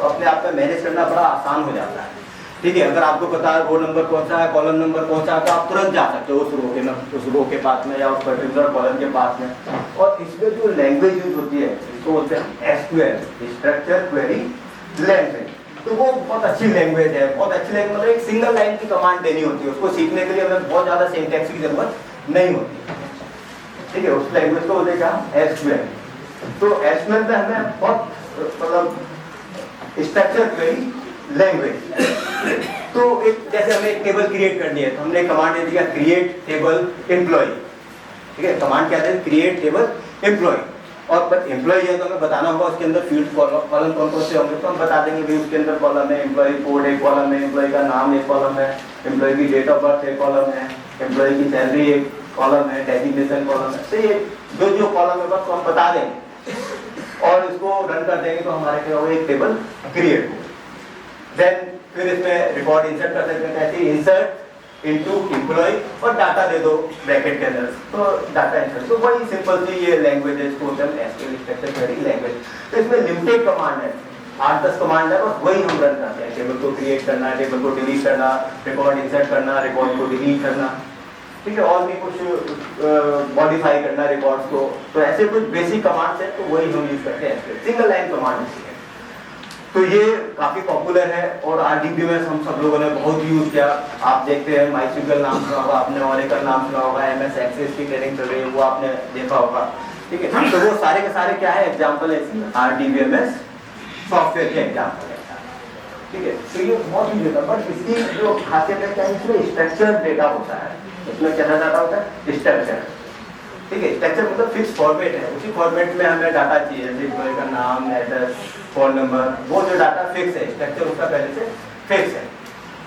अपने आप में मैनेज करना बड़ा आसान हो जाता है। ठीक है, अगर आपको पता है रो नंबर कौन सा है, कॉलम नंबर कौन सा है, तो आप तुरंत जा सकते हो उस रो के पास में या उस पर्टिकुलर कॉलम के पास में। और इसमें जो लैंग्वेज यूज होती है इसको बोलते हैं SQL, स्ट्रक्चर क्वेरी लैंग्वेज। तो वो बहुत अच्छी लैंग्वेज है, बहुत अच्छी लैंग्वेज, मतलब एक सिंगल लाइन की कमांड देनी होती है, उसको सीखने के लिए हमें बहुत ज्यादा सिंटैक्स की जरूरत नहीं होती। ठीक है, उस लैंग्वेज को बोलेगा SQL। तो SQL में हमें बहुत मतलब स्ट्रक्चर क्वेरी लैंग्वेज। तो एक जैसे हमें एक टेबल क्रिएट करनी है तो हमने कमांड दे दिया क्रिएट टेबल एम्प्लॉय। ठीक है, कमांड क्या है, क्रिएट टेबल एम्प्लॉय। और एम्प्लॉय है तो हमें बताना होगा उसके अंदर फील्ड कॉलम कौन कौन से होंगे, तो हम बता देंगे भाई उसके अंदर कॉलम है, एम्प्लॉय कोड एक कॉलम है, एम्प्लॉय का नाम एक कॉलम है, एम्प्लॉय की डेट ऑफ बर्थ एक कॉलम है, एम्प्लॉय की सैलरी एक कॉलम है, डेजिग्नेशन कॉलम है। तो ये जो जो कॉलम है बस हम बता देंगे और इसको रन कर देंगे तो हमारे क्या होगा, एक टेबल क्रिएट हो। देन फिर इसमें रिकॉर्ड इंसर्ट कर सकते हैं, कैसे इंसर्ट इनटू एम्प्लॉय और डाटा दे दो ब्रैकेट के अंदर, तो डाटा इंसर्ट। तो वही सिंपल सी ये लैंग्वेज है, total SQL structure query language. तो इसमें लिमिटेड कमांड है, 8-10 कमांड है, और वही हम रन करते हैं। टेबल को क्रिएट करना, टेबल को डिलीट करना, रिकॉर्ड इंसर्ट करना, रिकॉर्ड को डिलीट करना, ठीक है, और भी कुछ मॉडिफाई करना रिकॉर्ड्स को। तो ऐसे कुछ बेसिक कमांड्स हैं, तो वही हम यूज करते हैं, सिंगल लाइन कमांड है। तो ये काफी पॉपुलर है और RDBMS हम सब लोगों ने बहुत यूज किया। आप देखते हैं MySQL नाम सुना होगा आपने, Oracle नाम सुना होगा, MS Access की ट्रेनिंग चल रही है, वो आपने देखा होगा, ठीक है। तो वो सारे के सारे क्या है, एग्जाम्पल है RDBMS सॉफ्टवेयर के एग्जाम्पल है, ठीक है। तो ये बहुत यूज होता है, बट इसकी जो खासियत है क्या है, इसमें स्ट्रक्चर्ड डेटा होता है। इसमें क्या डाटा होता है, स्ट्रक्चर, ठीक है। स्ट्रक्चर मतलब फिक्स फॉर्मेट है, उसी फॉर्मेट में हमें डाटा चाहिए, जैसे एम्प्लॉय का नाम, एड्रेस, फोन नंबर, वो जो डाटा फिक्स है, स्ट्रक्चर उसका पहले से फिक्स है।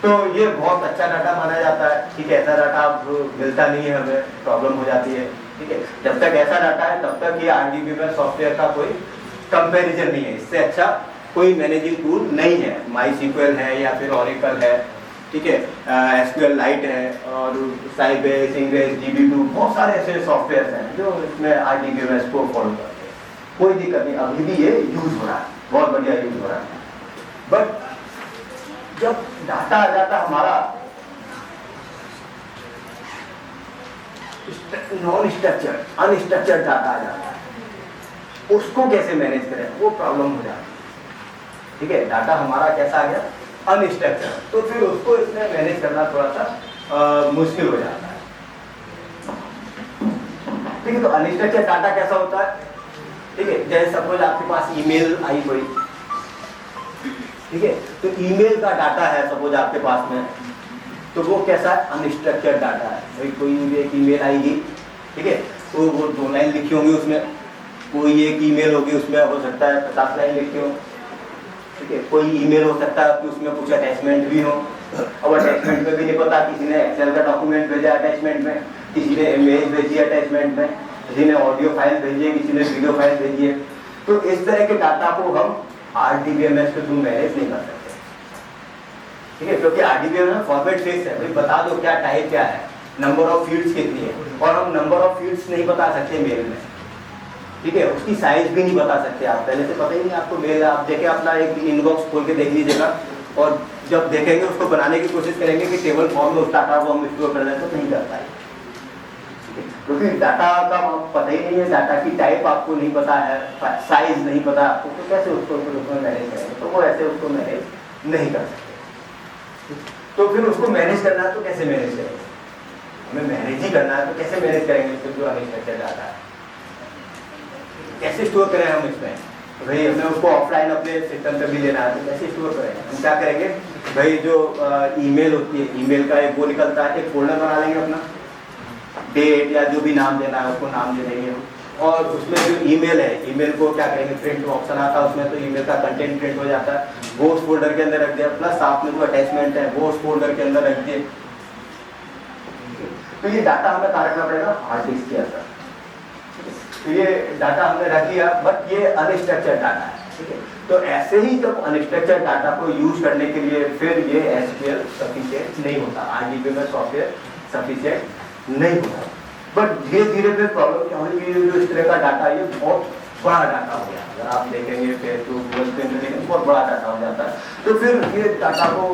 तो ये बहुत अच्छा डाटा माना जाता है, ठीक है। ऐसा डाटा अब मिलता नहीं है, हमें प्रॉब्लम हो जाती है, ठीक है। जब तक ऐसा डाटा है तब तक ये RDBMS सॉफ्टवेयर का कोई कंपैरिजन नहीं है, इससे अच्छा कोई मैनेजिंग टूल नहीं है। MySQL है या फिर Oracle है, ठीक है, SQLite है, और Sybase, Ingres, DB2, बहुत सारे ऐसे सॉफ्टवेयर हैं जो इसमें RDBMS को फॉलो करते हैं। कोई दिक्कत नहीं, अभी भी ये यूज हो रहा है, बहुत बढ़िया यूज हो रहा है। बट जब डाटा आ जाता हमारा नॉन स्ट्रक्चर्ड, अनस्ट्रक्चर्ड डाटा आ जाता है, उसको कैसे मैनेज करें, वो प्रॉब्लम हो जाती है, ठीक है। डाटा हमारा कैसा आ गया, अनस्ट्रक्चर्ड, तो फिर उसको इसमें मैनेज करना थोड़ा सा मुश्किल हो जाता है, ठीक है। तो अनस्ट्रक्चर्ड डाटा कैसा होता है, ठीक है। जैसे सपोज आपके पास ईमेल आई कोई, ठीक है, तो ईमेल का डाटा है सपोज आपके पास में, तो वो कैसा है, अनस्ट्रक्चर्ड डाटा है। भाई कोई एक ईमेल आएगी, ठीक है, तो वो 2 लाइन लिखी होंगी उसमें, कोई एक ईमेल होगी उसमें हो सकता है 50 लाइन लिखी हो, ठीक है। कोई ईमेल हो सकता है कि उसमें कुछ अटैचमेंट भी हो, अब अटैचमेंट में भी नहीं पता, किसी ने एक्सेल का डॉक्यूमेंट भेजा अटैचमेंट में, किसी ने इमेज भेजी अटैचमेंट में, किसी ने ऑडियो फाइल भेजी है, किसी ने वीडियो फाइल भेजी है। तो इस तरह के डाटा को हम RDBMS के थ्रू मैनेज नहीं कर सकते, ठीक है, क्योंकि RDBMS फॉर्मेट फिक्स है। भाई बता दो क्या टाइप क्या है, नंबर ऑफ फील्ड्स कितनी है, और हम नंबर ऑफ फील्ड्स नहीं बता सकते मेल में, ठीक है। उसकी साइज भी नहीं बता सकते आप, पहले से पता ही नहीं आपको मेल। आप देखें अपना एक इनबॉक्स खोल के देख लीजिएगा, और जब देखेंगे उसको बनाने की कोशिश करेंगे कि टेबल फॉर्म में उस डाटा को हम स्टोर कर दें, तो नहीं कर पाएंगे, क्योंकि डाटा का पता ही नहीं है, डाटा की टाइप आपको नहीं पता है, साइज नहीं पता आपको, तो कैसे उसको उसमें मैनेज करेंगे, तो वो ऐसे उसको मैनेज नहीं कर सकते। तो फिर उसको मैनेज करना है तो कैसे मैनेज करेंगे, हमें मैनेज ही करना है, तो कैसे मैनेज करेंगे उसको, जो अनस्ट्रक्चर्ड डाटा है कैसे स्टोर करें हम इसमें। तो भाई हमें उसको ऑफलाइन अपने सिस्टम पे भी लेना है, तो कैसे स्टोर करेंगे, हम क्या करेंगे, भाई जो ईमेल होती है, ईमेल का एक वो निकलता है, एक फोल्डर बना लेंगे अपना, डेट या जो भी नाम देना है उसको नाम दे देंगे, और उसमें जो ईमेल है, ईमेल को क्या करेंगे, प्रिंट ऑप्शन आता है उसमें, तो ईमेल का कंटेंट प्रिंट हो जाता है, वो उस फोल्डर के अंदर रख दिया, प्लस साथ में जो अटैचमेंट है वो उस फोल्डर के अंदर रख दिए। तो ये डाटा हमें कहाँ रखना पड़ेगा, हार्ड डिस्क के अंदर। तो ये डाटा हमने रख लिया, बट ये अनस्ट्रक्चर्ड डाटा है, ठीक है। तो ऐसे ही जब अनस्ट्रक्चर्ड डाटा को यूज करने के लिए फिर ये SQL सफिशिएंट नहीं होता, RDBMS सॉफ्टवेयर सफिशिएंट नहीं होता। बट धीरे धीरे फिर प्रॉब्लम क्या होगी, जो इस तरह का डाटा ये बहुत बड़ा डाटा हो गया, अगर आप देखेंगे फेसबुक गूगल पे देखेंगे बहुत बड़ा डाटा हो जाता है। तो फिर ये डाटा को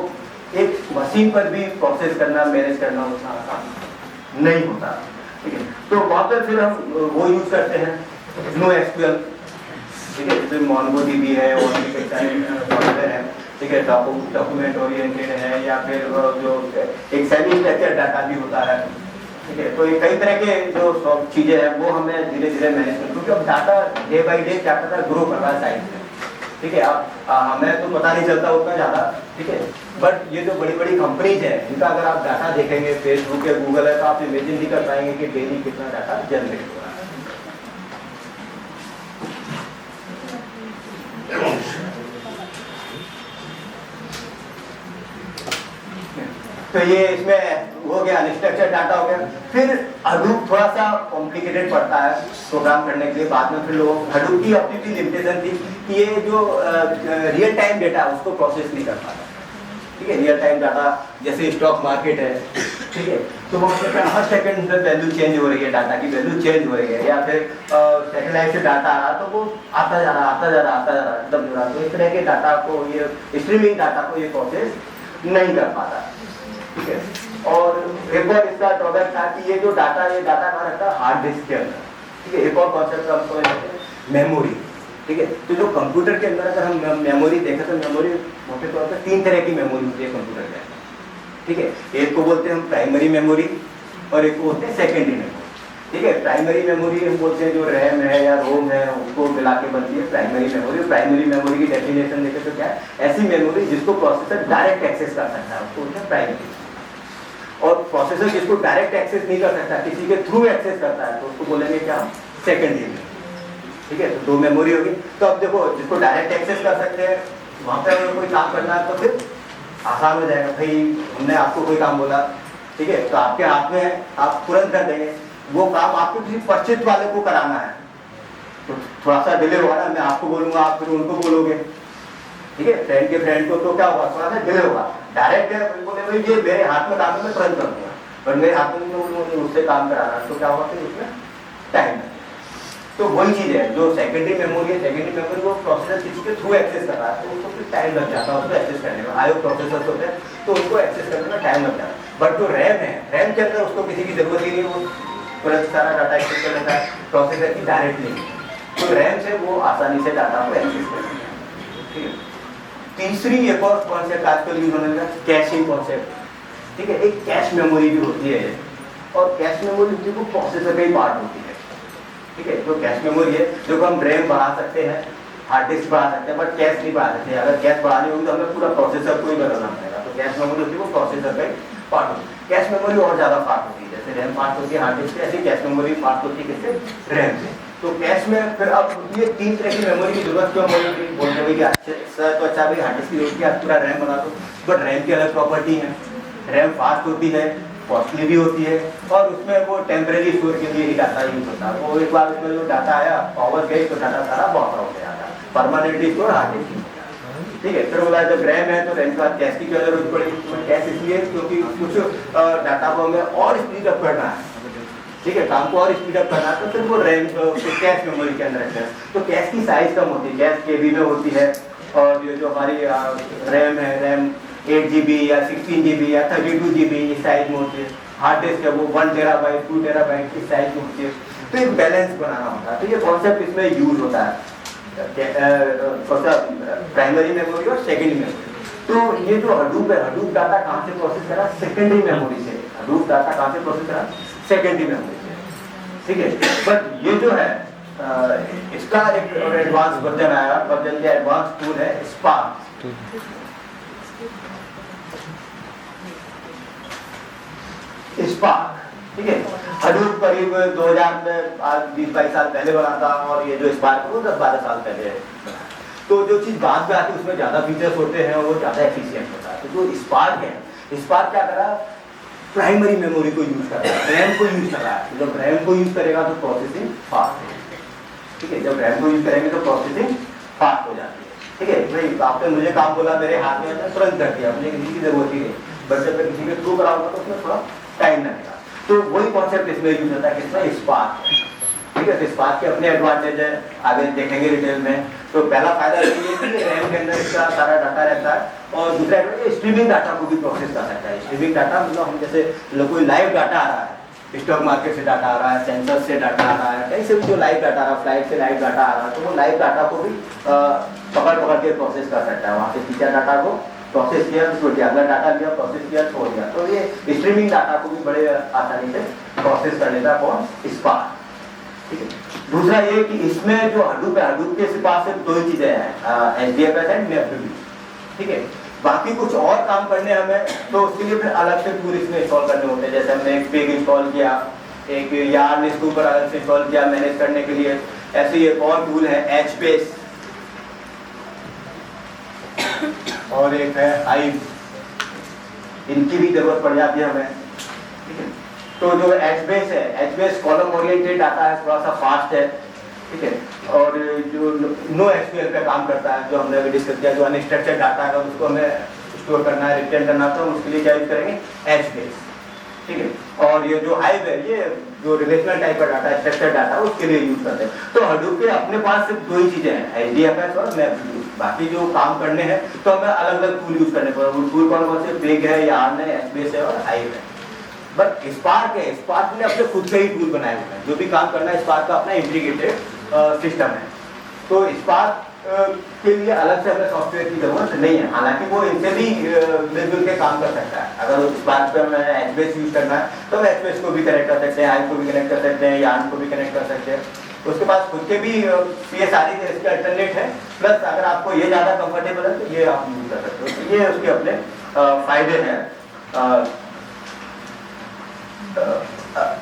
एक मशीन पर भी प्रोसेस करना, मैनेज करना उतना आसान नहीं होता, ठीक है। तो वहाँ पर फिर हम वो यूज करते हैं NoSQL, ठीक है, जैसे MongoDB है और भी कई सारे सॉफ्टवेयर हैं, ठीक है, डॉक्यूमेंट ओरिएंटेड है, या फिर जो एक सेमी स्ट्रक्चर्ड डाटा भी होता है, ठीक है। तो ये कई तरह के जो चीजें हैं वो हमें धीरे धीरे मैनेज करते हैं, क्योंकि अब डाटा डे बाई डे क्या करता है, ग्रो कर रहा है साइज में, ठीक है। अब हमें तो पता नहीं चलता उतना ज़्यादा, ठीक है, बट ये जो बड़ी बड़ी कंपनीज हैं इनका अगर आप डाटा देखेंगे, फेसबुक या गूगल है, तो आप इमेजिन नहीं कर पाएंगे कि डेली कितना डाटा जनरेट हो रहा है। तो ये इसमें हो गया, अनस्ट्रक्चर्ड डाटा हो गया। फिर हडूप थोड़ा सा कॉम्प्लिकेटेड पड़ता है प्रोग्राम करने के लिए। बाद में फिर लोग, हडूप की अपनी भी लिमिटेशन थी कि ये जो रियल टाइम डेटा है उसको प्रोसेस नहीं कर पाता, ठीक है। रियल टाइम डाटा जैसे स्टॉक मार्केट है, ठीक है, तो वो हर सेकंड में वैल्यू चेंज हो रही है, डाटा की वैल्यू चेंज हो रही है, या फिर सैटेलाइट से डाटा आ रहा तो वो आता जा रहा एकदम जुड़ा। तो इस तरह के डाटा को, ये स्ट्रीमिंग डाटा को ये प्रोसेस नहीं कर पाता, ठीक है। और एक और इसका ड्रॉबैक था कि ये डाटा कहाँ रहता है, हार्ड डिस्क के अंदर, ठीक है। एक और कॉन्सेप्ट हमको मेमोरी, ठीक है। तो जो कंप्यूटर के अंदर अगर हम मेमोरी देखें तो मेमोरी मोटे तौर पर 3 तरह की मेमोरी होती है कंप्यूटर के अंदर, ठीक है। एक को बोलते हैं हम प्राइमरी मेमोरी और एक को बोलते हैं सेकेंडरी मेमोरी, ठीक है। प्राइमरी मेमोरी हम बोलते हैं जो रैम है या रोम है उसको मिला के बनती है प्राइमरी मेमोरी। प्राइमरी मेमोरी की डेफिनेशन देखें तो क्या है, ऐसी मेमोरी जिसको प्रोसेसर डायरेक्ट एक्सेस कर सकता है उसको बोलते हैं प्राइमरी। और प्रोसेसर जिसको डायरेक्ट एक्सेस नहीं कर सकता, किसी के थ्रू एक्सेस करता है तो उसको बोलेंगे क्या, सेकेंडरी मेमोरी, ठीक है। तो 2 मेमोरी होगी। तो अब देखो, जिसको डायरेक्ट एक्सेस कर सकते हैं वहां पे अगर कोई काम करना है तो फिर आसान हो जाएगा। भाई हमने आपको कोई काम बोला, ठीक है, तो आपके हाथ में है, आप तुरंत कर देंगे। वो काम आपको किसी परिचित वाले को कराना है तो थोड़ा सा डिले होगा ना, मैं आपको बोलूंगा, आप फिर उनको बोलोगे, ठीक है। फ्रेंड के फ्रेंड को तो क्या होगा, थोड़ा सा डिले होगा। डायरेक्ट है, बोले भाई ये मेरे हाथ में काम है मैं तुरंत कर दूंगा, पर मेरे हाथ में उससे काम कराना तो क्या होगा, फिर उसमें टाइम लगेगा। तो वही चीज है, जो सेकेंडरी मेमोरी है, सेकेंडरी मेमोरी वो प्रोसेसर किसी के थ्रू एक्सेस कर रहा है तो उसको फिर टाइम लग जाता है उसको एक्सेस करने में। आईओ प्रोसेसर होते हैं तो उसको एक्सेस करने में टाइम लग जाता है। बट जो रैम है, रैम के अंदर उसको किसी की जरूरत ही नहीं, वो तुरंत सारा डाटा एक्सेस कर लेता है, प्रोसेसर की डायरेक्टली। तो रैम से वो आसानी से डाटा को एक्सेस कर सकता है, ठीक है। तीसरी एक और कॉन्सेप्ट आजकल यूज होने लगा, कैशिंग कॉन्सेप्ट, ठीक है। एक कैश मेमोरी भी होती है और कैश मेमोरी वो प्रोसेसर का ही पार्ट होती है, ठीक है। जो कैश मेमोरी है, जो हम रैम बढ़ा सकते हैं, हार्ड डिस्क बढ़ा सकते हैं, बट कैश नहीं बढ़ा सकते। अगर कैश बढ़ानी होगी तो हमें पूरा प्रोसेसर को ही बदलना पड़ेगा। तो कैश मेमोरी होती है वो प्रोसेसर का ही पार्ट होती है। कैश मेमोरी और ज्यादा पार्ट होती है, जैसे रैम पार्ट होती है हार्ड डिस्क से, ऐसी कैश मेमोरी पार्ट होती है किससे, रैम से। तो कैश में फिर अब ये 3 तरह की मेमोरी की जरूरत क्यों पड़ेगी, बोलते हैं कि अच्छे सर तो अच्छा भाई हार्ड डिस्क की जरूरत है, पूरा रैम बना दो। बट रैम की अलग प्रॉपर्टी है, रैम फास्ट होती है, कॉस्टली भी होती है और उसमें वो टेम्परेरी स्टोर के लिए ही डाटा यूज होता है। वो एक बार उसमें जो डाटा आया, पावर गई तो डाटा सारा बहुत हो गया था, परमानेंटली स्टोर हार्ड डिस्क, ठीक है। फिर बोला जब रैम है तो रैम के बाद कैश की क्या जरूरत पड़ेगी, कैश इसलिए क्योंकि कुछ डाटा को हमें और स्पीड अप करना है, ठीक है, काम को और स्पीड अप करना है तो फिर वो रैम कैश मेमोरी के अंदर रहता है। तो कैश की साइज कम होती है, कैश केबी में होती है और ये जो हमारी रैम है, रैम 8 GB या 16 GB या 32 GB इस साइज में होती है। हार्ड डिस्क है वो 1 टेराबाइट 2 टेराबाइट की साइज में होती है। तो एक बैलेंस बनाना होता है। तो ये कॉन्सेप्ट इसमें यूज होता है, प्राइमरी मेमोरी और सेकेंडरी मेमोरी। तो ये जो हडूप है, हडूप डाटा कहाँ से प्रोसेस करा, सेकेंडरी मेमोरी से। हडूप डाटा कहाँ से प्रोसेस करा, सेकेंडरी मेमोरी से, ठीक है। बट ये जो है इसका एक एडवांस वर्जन आया, वर्जन या एडवांस टूल है स्पार्क, ठीक है। हडूप करीब 2000 में 20-22 साल पहले बना था और ये जो स्पार्क वो 10-12 साल पहले बना। तो जो चीज बाद में आती है उसमें ज्यादा फीचर्स होते हैं और वो ज्यादा एफिशिएंट होता है। तो जो स्पार्क है, स्पार्क क्या कर रहा है, प्राइमरी मेमोरी को यूज कर रहा है, रैम को यूज कर रहा है। जब रैम को यूज करेगा तो प्रोसेसिंग फास्ट है, ठीक है। जब रैम को यूज करेंगे तो प्रोसेसिंग फास्ट हो जाती है, ठीक है। भाई आपने मुझे काम बोला, मेरे हाथ में तुरंत कर दिया, मुझे किसी की जरूरत ही नहीं। बट जब मैं किसी के थ्रू कराऊंगा तो उसमें थोड़ा टाइम लगेगा। तो वही कॉन्सेप्ट इसमें यूज होता है, किसमें, स्पार्क, ठीक है। तो स्पार्क के अपने एडवांटेज है, आगे देखेंगे डिटेल में। तो पहला फायदा ये है कि रैम के अंदर इसका सारा डाटा रहता है और दूसरा स्ट्रीमिंग डाटा को भी प्रोसेस कर सकता है। स्ट्रीमिंग डाटा मतलब हम जैसे कोई लाइव डाटा आ रहा है, स्टॉक मार्केट से डाटा आ रहा है, सेंसर से डाटा आ रहा है, कहीं से भी जो लाइव डाटा आ रहा है, फ्लाइट से लाइव डाटा आ रहा है, तो वो लाइव डाटा को भी पकड़ के प्रोसेस कर सकता है। वहाँ से खींचा डाटा को प्रोसेस किया, छोड़ दिया, अगला डाटा लिया, प्रोसेस किया, छोड़ दिया। तो ये स्ट्रीमिंग डाटा को भी बड़े आसानी से प्रोसेस कर लेता है कौन, स्पार्क, ठीक है। दूसरा ये कि इसमें जो हडूप है, हडूप के पास सिर्फ 2 ही चीजें हैं, HDFS एंड MapReduce, ठीक है। बाकी कुछ और काम करने हमें तो उसके लिए फिर अलग से टूल इसमें इंस्टॉल करने होते हैं। जैसे हमने एक पेग इंस्टॉल किया, एक यार्न इसके ऊपर अलग से इंस्टॉल किया मैनेज करने के लिए। ऐसे ही एक और टूल है HBase और एक है हाइव, इनकी भी जरूरत पड़ जाती है हमें, ठीक है। तो जो HBase है, HBase कॉलम ओरिएंटेड डाटा है, थोड़ा सा फास्ट है, ठीक है। और जो NoSQL पे काम करता है, जो हमने अभी डिस्कस किया, जो अनस्ट्रक्चर्ड डाटा है उसको हमें स्टोर करना है, रिटर्न करना है, तो उसके लिए क्या यूज करेंगे, HBase, ठीक है। और ये जो हाइव है, ये जो रिलेशनल टाइप का डाटा है, स्ट्रक्चर्ड डाटा, उसके लिए यूज करते हैं। तो हडूप के अपने पास सिर्फ दो ही चीजें हैं, HDFS और MapReduce। बाकी जो काम करने हैं तो हमें अलग अलग टूल यूज करने पड़ेंगे। वो टूल कौन कौन से, बिग है, यार्न है, HBase है और हाइव है। बट स्पार्क है, स्पार्क ने अपने खुद के ही टूल बनाए हुए हैं, जो भी काम करना है स्पार्क का अपना इंटीग्रेटेड सिस्टम है। तो स्पार्क के लिए अलग से हमें सॉफ्टवेयर की जरूरत नहीं है, हालांकि वो इनसे भी मिलजुल के काम कर सकता है। अगर स्पार्क पे हमें HBase यूज करना है तो हम HBase को भी कनेक्ट कर सकते हैं, हाइव को भी कनेक्ट कर सकते हैं, यार्न को भी कनेक्ट कर सकते हैं। उसके पास खुद के भी ये सारी इसके अल्टरनेट है, प्लस अगर आपको ये ज्यादा कंफर्टेबल है तो ये आप यूज कर सकते हो। तो ये उसके अपने फायदे हैं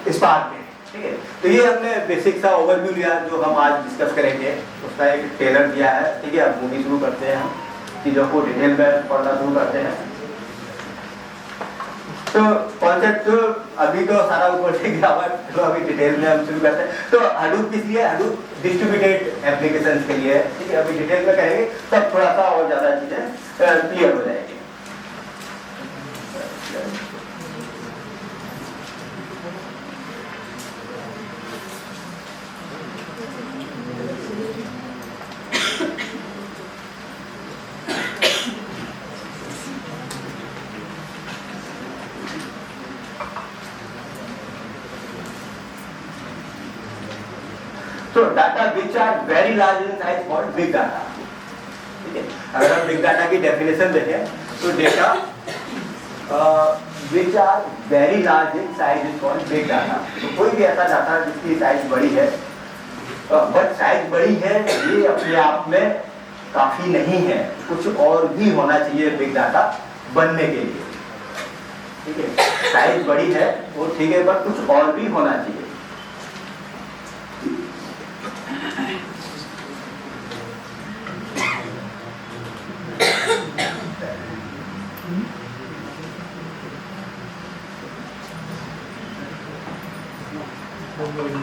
स्पार्क में, ठीक है। तो ये हमने बेसिक सा ओवरव्यू लिया जो हम आज डिस्कस करेंगे, उसका एक ट्रेलर दिया है, ठीक है। अब मूवी शुरू करते हैं, हम चीजों को डिटेल में पढ़ना शुरू करते हैं। तो कॉन्सेप्ट तो अभी तो सारा ऊपर से गया हुआ, तो अभी डिटेल में हम शुरू करते हैं। तो हडूप किस लिए, हडूप डिस्ट्रीब्यूटेड एप्लीकेशंस के लिए, ठीक है। अभी डिटेल में करेंगे तब थोड़ा सा और ज्यादा चीजें क्लियर हो जाएगी। तो data which are very large in size called big data, ठीक है। अगर हम बिग डाटा की डेफिनेशन देखें तो data which are very large in size is called big data. तो कोई भी ऐसा डाटा जिसकी साइज बड़ी है, बट साइज बड़ी है ये अपने आप में काफी नहीं है, कुछ और भी होना चाहिए बिग डाटा बनने के लिए, ठीक है। साइज बड़ी है वो ठीक है, बट कुछ और भी होना चाहिए।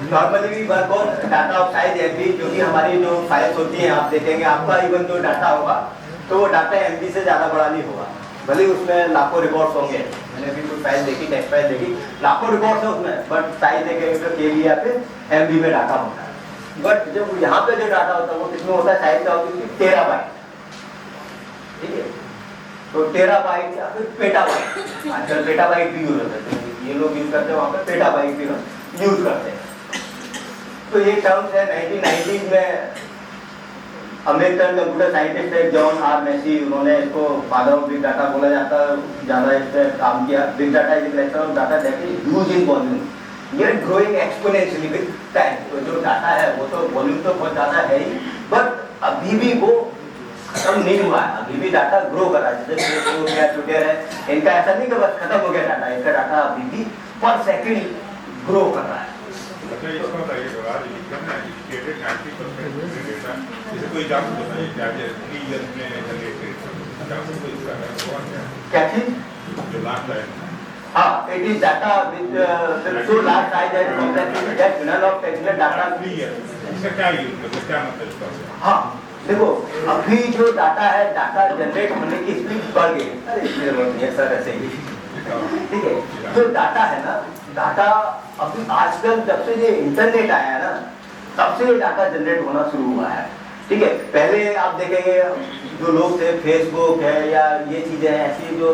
Normally work on data of size MB, जो कि हमारी जो फाइल्स होती हैं, आप देखेंगे आपका इवन जो डाटा होगा तो वो डाटा एमबी से ज्यादा बड़ा नहीं होगा, भले उसमें लाखों रिकॉर्ड्स होंगे। मैंने भी कुछ फाइल देखी, टेक्स्ट फाइल देखी, लाखों रिकॉर्ड्स है उसमें, बट साइज देखेंगे तो केबी या फिर एमबी में डाटा होता है। बट जब यहाँ पे जो डाटा होता है वो किसमें होता है, साइज का होती है टेराबाइट, ठीक है। तो टेराबाइट या फिर पेटाबाइट, आजकल पेटाबाइट भी यूज होता है, ये लोग यूज करते हैं, वहाँ पे पेटाबाइट भी यूज करते हैं। तो ये टर्म्स है 1990 में अमेरिकन कंप्यूटर साइंटिस्ट है जॉन आर मैसी, उन्होंने इसको फादर ऑफ बिग डाटा बोला जाता है, ज्यादा इस पर काम किया। Big data is collection of data that is huge in volume yet growing exponentially with time। तो जो डाटा है वो तो वॉल्यूम तो बहुत ज्यादा है ही, बट अभी भी वो खत्म नहीं हुआ है, अभी भी डाटा ग्रो कर रहा है। जैसे फेसबुक हो गया, ट्विटर है, इनका ऐसा नहीं कि बस खत्म हो गया डाटा, इनका डाटा अभी भी पर सेकंड ग्रो कर रहा है। क्या चीज? हाँ, it is data with so large size that that none of technical data इसका क्या यूज मतलब, क्या मतलब इसका? हाँ देखो, अभी जो डाटा है, डाटा जनरेट होने की स्पीड बढ़ गई। अरे इसलिए सर ऐसे ही, ठीक है। जो डाटा है ना, डाटा अभी आजकल जब से ये इंटरनेट आया है ना, तब से ये डाटा जनरेट होना शुरू हुआ है, ठीक है। पहले आप देखेंगे जो लोग थे, फेसबुक है या ये चीजें ऐसी जो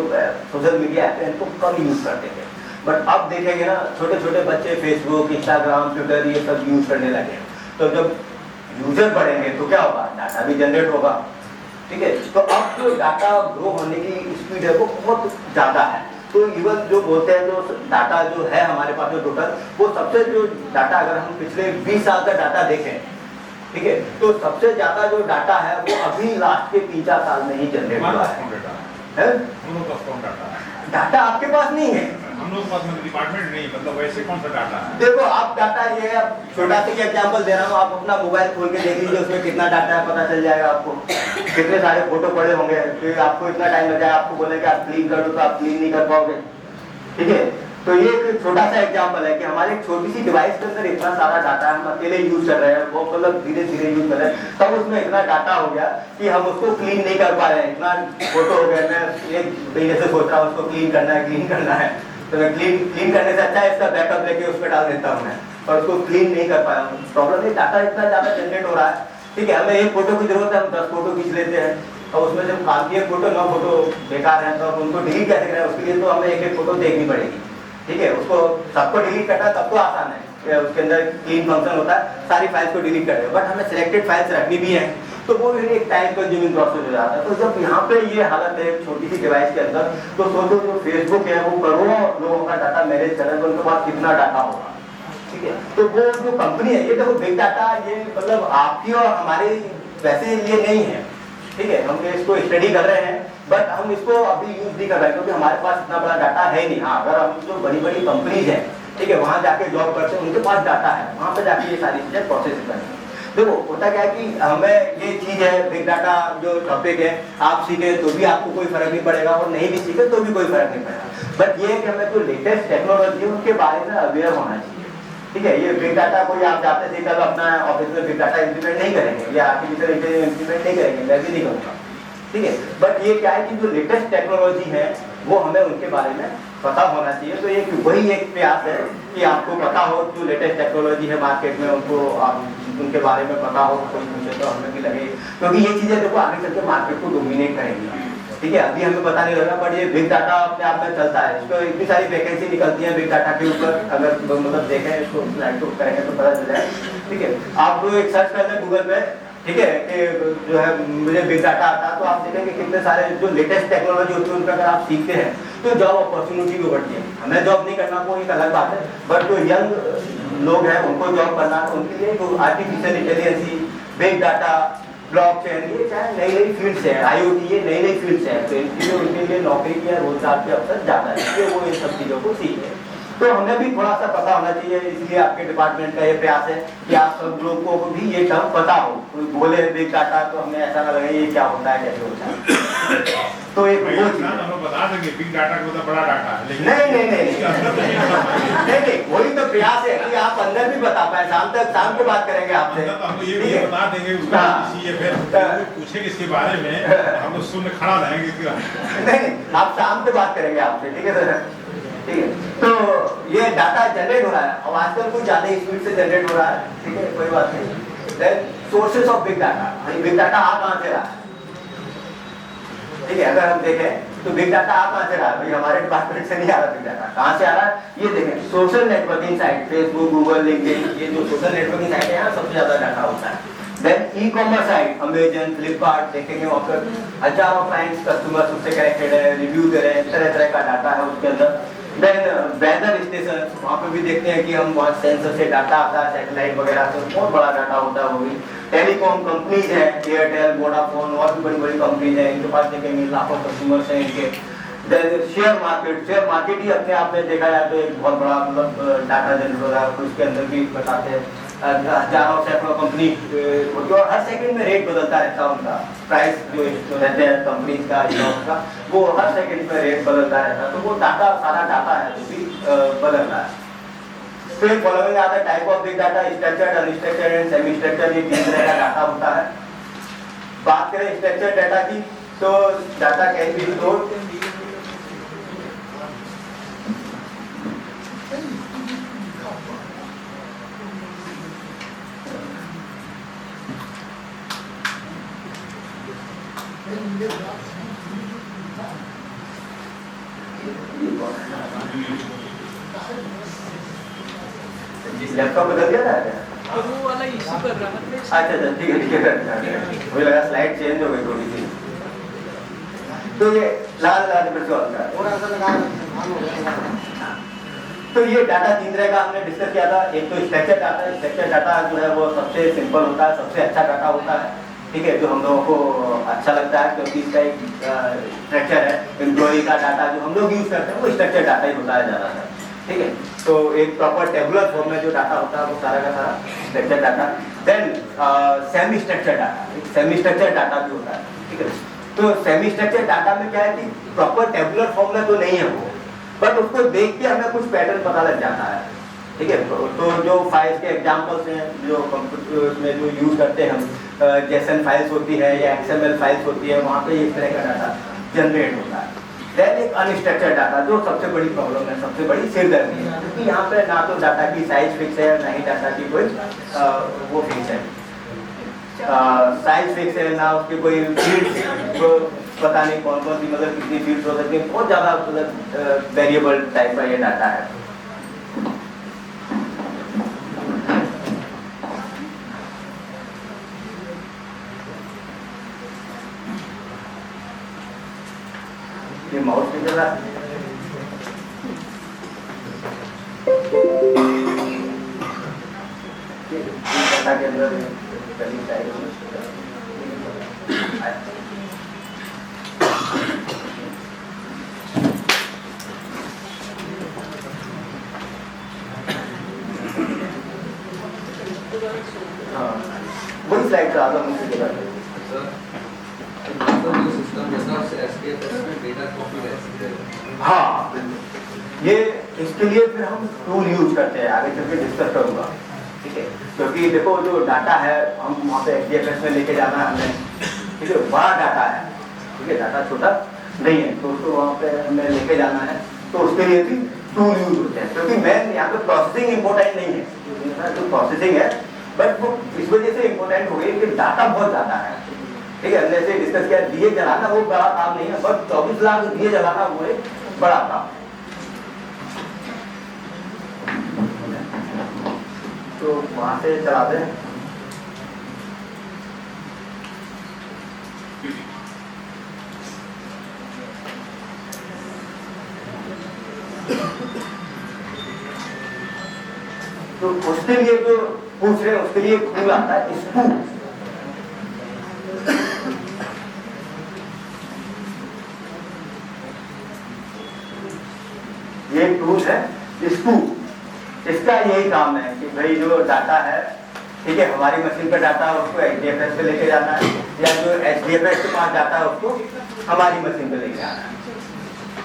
सोशल मीडिया ऐप है, इनको कम यूज करते थे। बट अब देखेंगे ना, छोटे छोटे बच्चे फेसबुक, इंस्टाग्राम, ट्विटर ये सब यूज करने लगे। तो जब यूजर बढ़ेंगे तो क्या होगा, डाटा भी जनरेट होगा, ठीक है। तो अब जो डाटा ग्रो होने की स्पीड है वो बहुत ज्यादा है। तो इवन जो बोलते हैं जो डाटा जो है हमारे पास में टोटल, वो सबसे जो डाटा अगर हम पिछले 20 साल का डाटा देखें, ठीक है, तो सबसे ज्यादा जो डाटा है वो अभी लास्ट के 3-4 साल में ही जनरेट हुआ है। डाटा आपके पास नहीं है। हम लोग के पास मतलब डिपार्टमेंट नहीं, मतलब वैसे कौन सा डाटा है? देखो आप डाटा ये अब छोटा सा एग्जांपल दे रहा हूँ, आप अपना मोबाइल खोल के देख लीजिए, उसमें कितना डाटा है पता चल जाएगा आपको। कितने सारे फोटो पड़े होंगे, फिर आपको इतना टाइम लग जाएगा, आपको बोले कि आप क्लीन कर दो तो आप क्लीन नहीं कर पाओगे। ठीक है, तो ये एक छोटा सा एग्जांपल है कि हमारे एक छोटी सी डिवाइस के अंदर इतना सारा डाटा हम अकेले यूज कर रहे हैं, वो मतलब धीरे धीरे यूज कर रहे हैं, तब उसमें इतना डाटा हो गया कि हम उसको क्लीन नहीं कर पा रहे हैं। इतना फोटो हो गया, मैं एक महीने से सोच रहा हूँ उसको क्लीन करना है, तो मैं क्लीन करने से अच्छा है इसका बैकअप लेके उसमें डाल देता हूँ मैं, और उसको क्लीन नहीं कर पाया हूँ। प्रॉब्लम है डाटा इतना ज्यादा जनरेट हो रहा है। ठीक है, हमें एक फोटो की जरूरत है, हम 10 फोटो खींच लेते हैं, और उसमें जब काम की फोटो 9 फोटो बेकार है, तो हम उनको डिलीट कैसे करें? उसके लिए तो हमें एक एक फोटो देखनी पड़ेगी। ठीक है, उसको सबको डिलीट करना तब तो आसान है, उसके अंदर क्लीन फंक्शन होता है, सारी फाइल्स को डिलीट कर दे, बट हमें सिलेक्टेड फाइल्स रखनी भी है, तो वो भी एक टाइम कंज्यूमिंग प्रोसेस हो जाता है। तो जब यहाँ पे ये हालत है छोटी सी डिवाइस के अंदर, तो सोचो जो फेसबुक है वो करोड़ों लोगों का डाटा मैनेज कर रहा है, तो उनके पास कितना डाटा होगा। ठीक है, तो वो जो कंपनी है, ये देखो बिग डाटा, ये मतलब आपकी और हमारे वैसे ये नहीं है। ठीक है, हम इसको स्टडी कर रहे हैं, बट हम इसको अभी यूज नहीं कर रहे हैं क्योंकि हमारे पास इतना बड़ा डाटा है नहीं। हाँ, अगर हम जो बड़ी बड़ी कंपनीज हैं, ठीक है, वहां जाके जॉब करते हैं, उनके पास डाटा है, वहां पे जाके ये सारी चीजें प्रोसेस करेंगे। देखो होता क्या है कि हमें ये चीज है, बिग डाटा जो टॉपिक है, आप सीखे तो भी आपको कोई फर्क नहीं पड़ेगा, और नहीं भी सीखे तो भी कोई फर्क नहीं पड़ेगा, बट ये है कि हमें जो लेटेस्ट टेक्नोलॉजी है उनके बारे में अवेयर होना चाहिए। ठीक है, ये बिग डाटा कोई आप जाते थे कल अपना ऑफिस में बिग डाटा इंप्लीमेंट नहीं करेंगे, या आर्टिफिशियल इंटेलिजेंस इंप्लीमेंट नहीं करेंगे, मैं भी नहीं करूँगा। ठीक है, बट ये क्या है कि जो लेटेस्ट टेक्नोलॉजी है वो हमें उनके बारे में पता होना चाहिए। तो एक वही एक प्रयास है कि आपको पता हो जो लेटेस्ट टेक्नोलॉजी है मार्केट में, उनको आप उनके बारे में पता हो, कोई पूछे तो हमें भी लगे, क्योंकि ये चीजें देखो आगे चल के मार्केट को डोमिनेट करेंगी। ठीक है, अभी हमें पता नहीं लगा, बट ये बिग डाटा अपने आप में चलता है, इसको इतनी सारी वैकेंसी निकलती है बिग डाटा के ऊपर, अगर मतलब देखें इसको स्लाइड करेंगे तो पता चल जाए। ठीक है, आप एक सर्च कर लें गूगल पे, ठीक है, कि जो है मुझे बिग डाटा आता है, तो आप देखेंगे कितने सारे जो लेटेस्ट टेक्नोलॉजी होती है उनका अगर आप सीखते हैं तो जॉब अपॉर्चुनिटी भी बढ़ती है। हमें जॉब नहीं करना कोई एक अलग बात है, बट जो यंग लोग हैं उनको जॉब करना है, उनके लिए जो artificial intelligence, big data, blockchain, ये क्या है, नई नई फील्ड्स है, IoT, ये नई नई फील्ड्स है, तो इनके लिए उनके लिए नौकरी के रोजगार के अवसर ज्यादा है, इसलिए वो इन सब चीजों को सीखे। तो हमें भी थोड़ा सा पता होना चाहिए, इसलिए आपके डिपार्टमेंट का ये प्रयास है कि आप सब लोगों को भी ये टर्म पता हो। कोई बोले बिग डाटा तो हमें ऐसा ना लगे ये क्या होता है, कैसे होता है। तो एक वो चीज हम लोग बता देंगे बिग डाटा को तो बड़ा डाटा है, लेकिन नहीं, वही तो प्रयास है कि आप अंदर भी बता पाए। शाम को बात करेंगे आपसे, हम ये बता देंगे, पूछे इसके बारे में हम लोग सुन खड़ा रहेंगे। नहीं, आप शाम को बात करेंगे आपसे, ठीक है सर? ठीक है, तो ये डाटा जनरेट हो रहा है और आजकल कुछ ज्यादा स्पीड से जनरेट हो रहा है। ठीक है, कोई बात नहीं। Then sources of big data, big data आ कहां से रहा है? ठीक है, अगर हम देखें तो बिग डाटा आ कहां से रहा है? भाई हमारे डिपार्टमेंट से नहीं आ रहा बिग डाटा, कहां से आ रहा है? ये देखें, social networking site, Facebook, Google, LinkedIn, ये जो सोशल नेटवर्किंग साइट है यहाँ सबसे ज्यादा डाटा होता है। Then ecommerce site, Amazon, Flipkart, देखेंगे वहाँ पर हजारों क्लाइंट्स, कस्टमर्स उससे कनेक्टेड है, रिव्यू दे रहे हैं, तरह तरह का डाटा है उसके अंदर। देन वेदर स्टेशन, वहाँ पे भी देखते हैं कि हम वहाँ सेंसर से डाटा आता है, सैटेलाइट वगैरह से बहुत बड़ा डाटा होता है वो भी। टेलीकॉम कंपनीज है, एयरटेल, वोडाफोन और भी बड़ी बड़ी कंपनीज हैं, इनके पास देखेंगे लाखों कस्टमर्स हैं इनके। देन शेयर मार्केट ही अपने आप में देखा जाए तो एक बहुत बड़ा मतलब डाटा जनरेट हो रहा है, उसके अंदर भी बताते हैं हजारों सैकड़ों कंपनी होती है और हर सेकंड में रेट बदलता रहता है उनका, प्राइस जो रहते हैं कंपनीज का, स्टॉक का, वो हर सेकंड में रेट बदलता रहता है। तो वो डाटा, सारा डाटा है जो भी बदल रहा है। फिर फॉलोइंग आता है type of big data, structured, unstructured and semi structured, ये 3 तरह का डाटा होता है। बात करें स्ट्रक्चर्ड डाटा की, तो data can be stored laptop बदल दिया था क्या? वो वाला इशू कर रहा है। अच्छा, ठीक है, मुझे लगा स्लाइड चेंज हो गई थोड़ी सी। तो ये तो ये डाटा 3 तरह का हमने डिस्कस किया था। एक तो स्ट्रक्चर डाटा, स्ट्रक्चर डाटा जो है वो सबसे सिंपल होता है, सबसे अच्छा डाटा होता है। ठीक है, जो हम लोगों को अच्छा लगता है क्योंकि इसका एक स्ट्रक्चर है, एम्प्लॉई का डाटा जो हम लोग यूज करते हैं वो स्ट्रक्चर डाटा ही होता है ज़्यादातर, ठीक है। तो एक प्रॉपर टेबुलर फॉर्म में जो डाटा होता है वो सारा का सारा structure data. Then semi structure data, semi structure data भी होता है, ठीक है। तो सेमी स्ट्रक्चर डाटा में क्या है कि प्रॉपर टेबुलर फॉर्म में तो नहीं है वो, बट उसको देख के हमें कुछ पैटर्न पता लग जाता है, ठीक है। तो जो फाइल्स के एग्जांपल्स हैं जो कंप्यूटर में जो यूज करते हैं हम, जेसन फाइल्स होती है या एक्सएमएल फाइल्स होती है, वहाँ पे इस तरह का डाटा जनरेट होता है। देन एक अनस्ट्रक्चर्ड डाटा जो सबसे बड़ी प्रॉब्लम है, सबसे बड़ी सिरदर्दी है, क्योंकि यहाँ पे ना तो डाटा की साइज फिक्स है, ना ही डाटा की कोई वो फिक्स है, साइज फिक्स है, ना उसकी कोई फील्ड, तो पता नहीं कौन कौन सी मतलब कितनी फील्ड हो सकती है, बहुत ज़्यादा मतलब वेरिएबल टाइप का ये डाटा है। ये माउस नहीं चल रहा, डाटा के अंदर वही स्लाइड का आधा मुझे दिखा दे। हाँ, ये इसके लिए फिर हम टूल यूज करते हैं, आगे चल के डिस्कस करूंगा, ठीक है। क्योंकि देखो जो डाटा है हम वहाँ पे HDFS में लेके जाना है हमें, ठीक है, बड़ा डाटा है, ठीक है, डाटा छोटा नहीं है, तो उसको वहाँ पे हमें लेके जाना है, तो उसके लिए भी टूल यूज होते हैं। क्योंकि मेन यहाँ पे प्रोसेसिंग इम्पोर्टेंट नहीं है, जो प्रोसेसिंग है बट वो इस वजह से इम्पोर्टेंट हो गई कि डाटा बहुत ज़्यादा है, ठीक है। हमने से डिस्कस किया, दिए जलाना वो बड़ा काम नहीं है, बट 24 लाख दिए जलाना वो एक बड़ा काम। तो वहां से चला दें। तो उसके लिए जो पूछ रहे हैं उसके लिए टूल आता है स्पूफ। ये टूल है स्पूफ। इसका यही काम है कि भाई जो डाटा है, ठीक है, हमारी मशीन पे डाटा है उसको HDFS पे लेके जाना है, या जो HDFS के पास डाटा है उसको हमारी मशीन पे लेके आना है,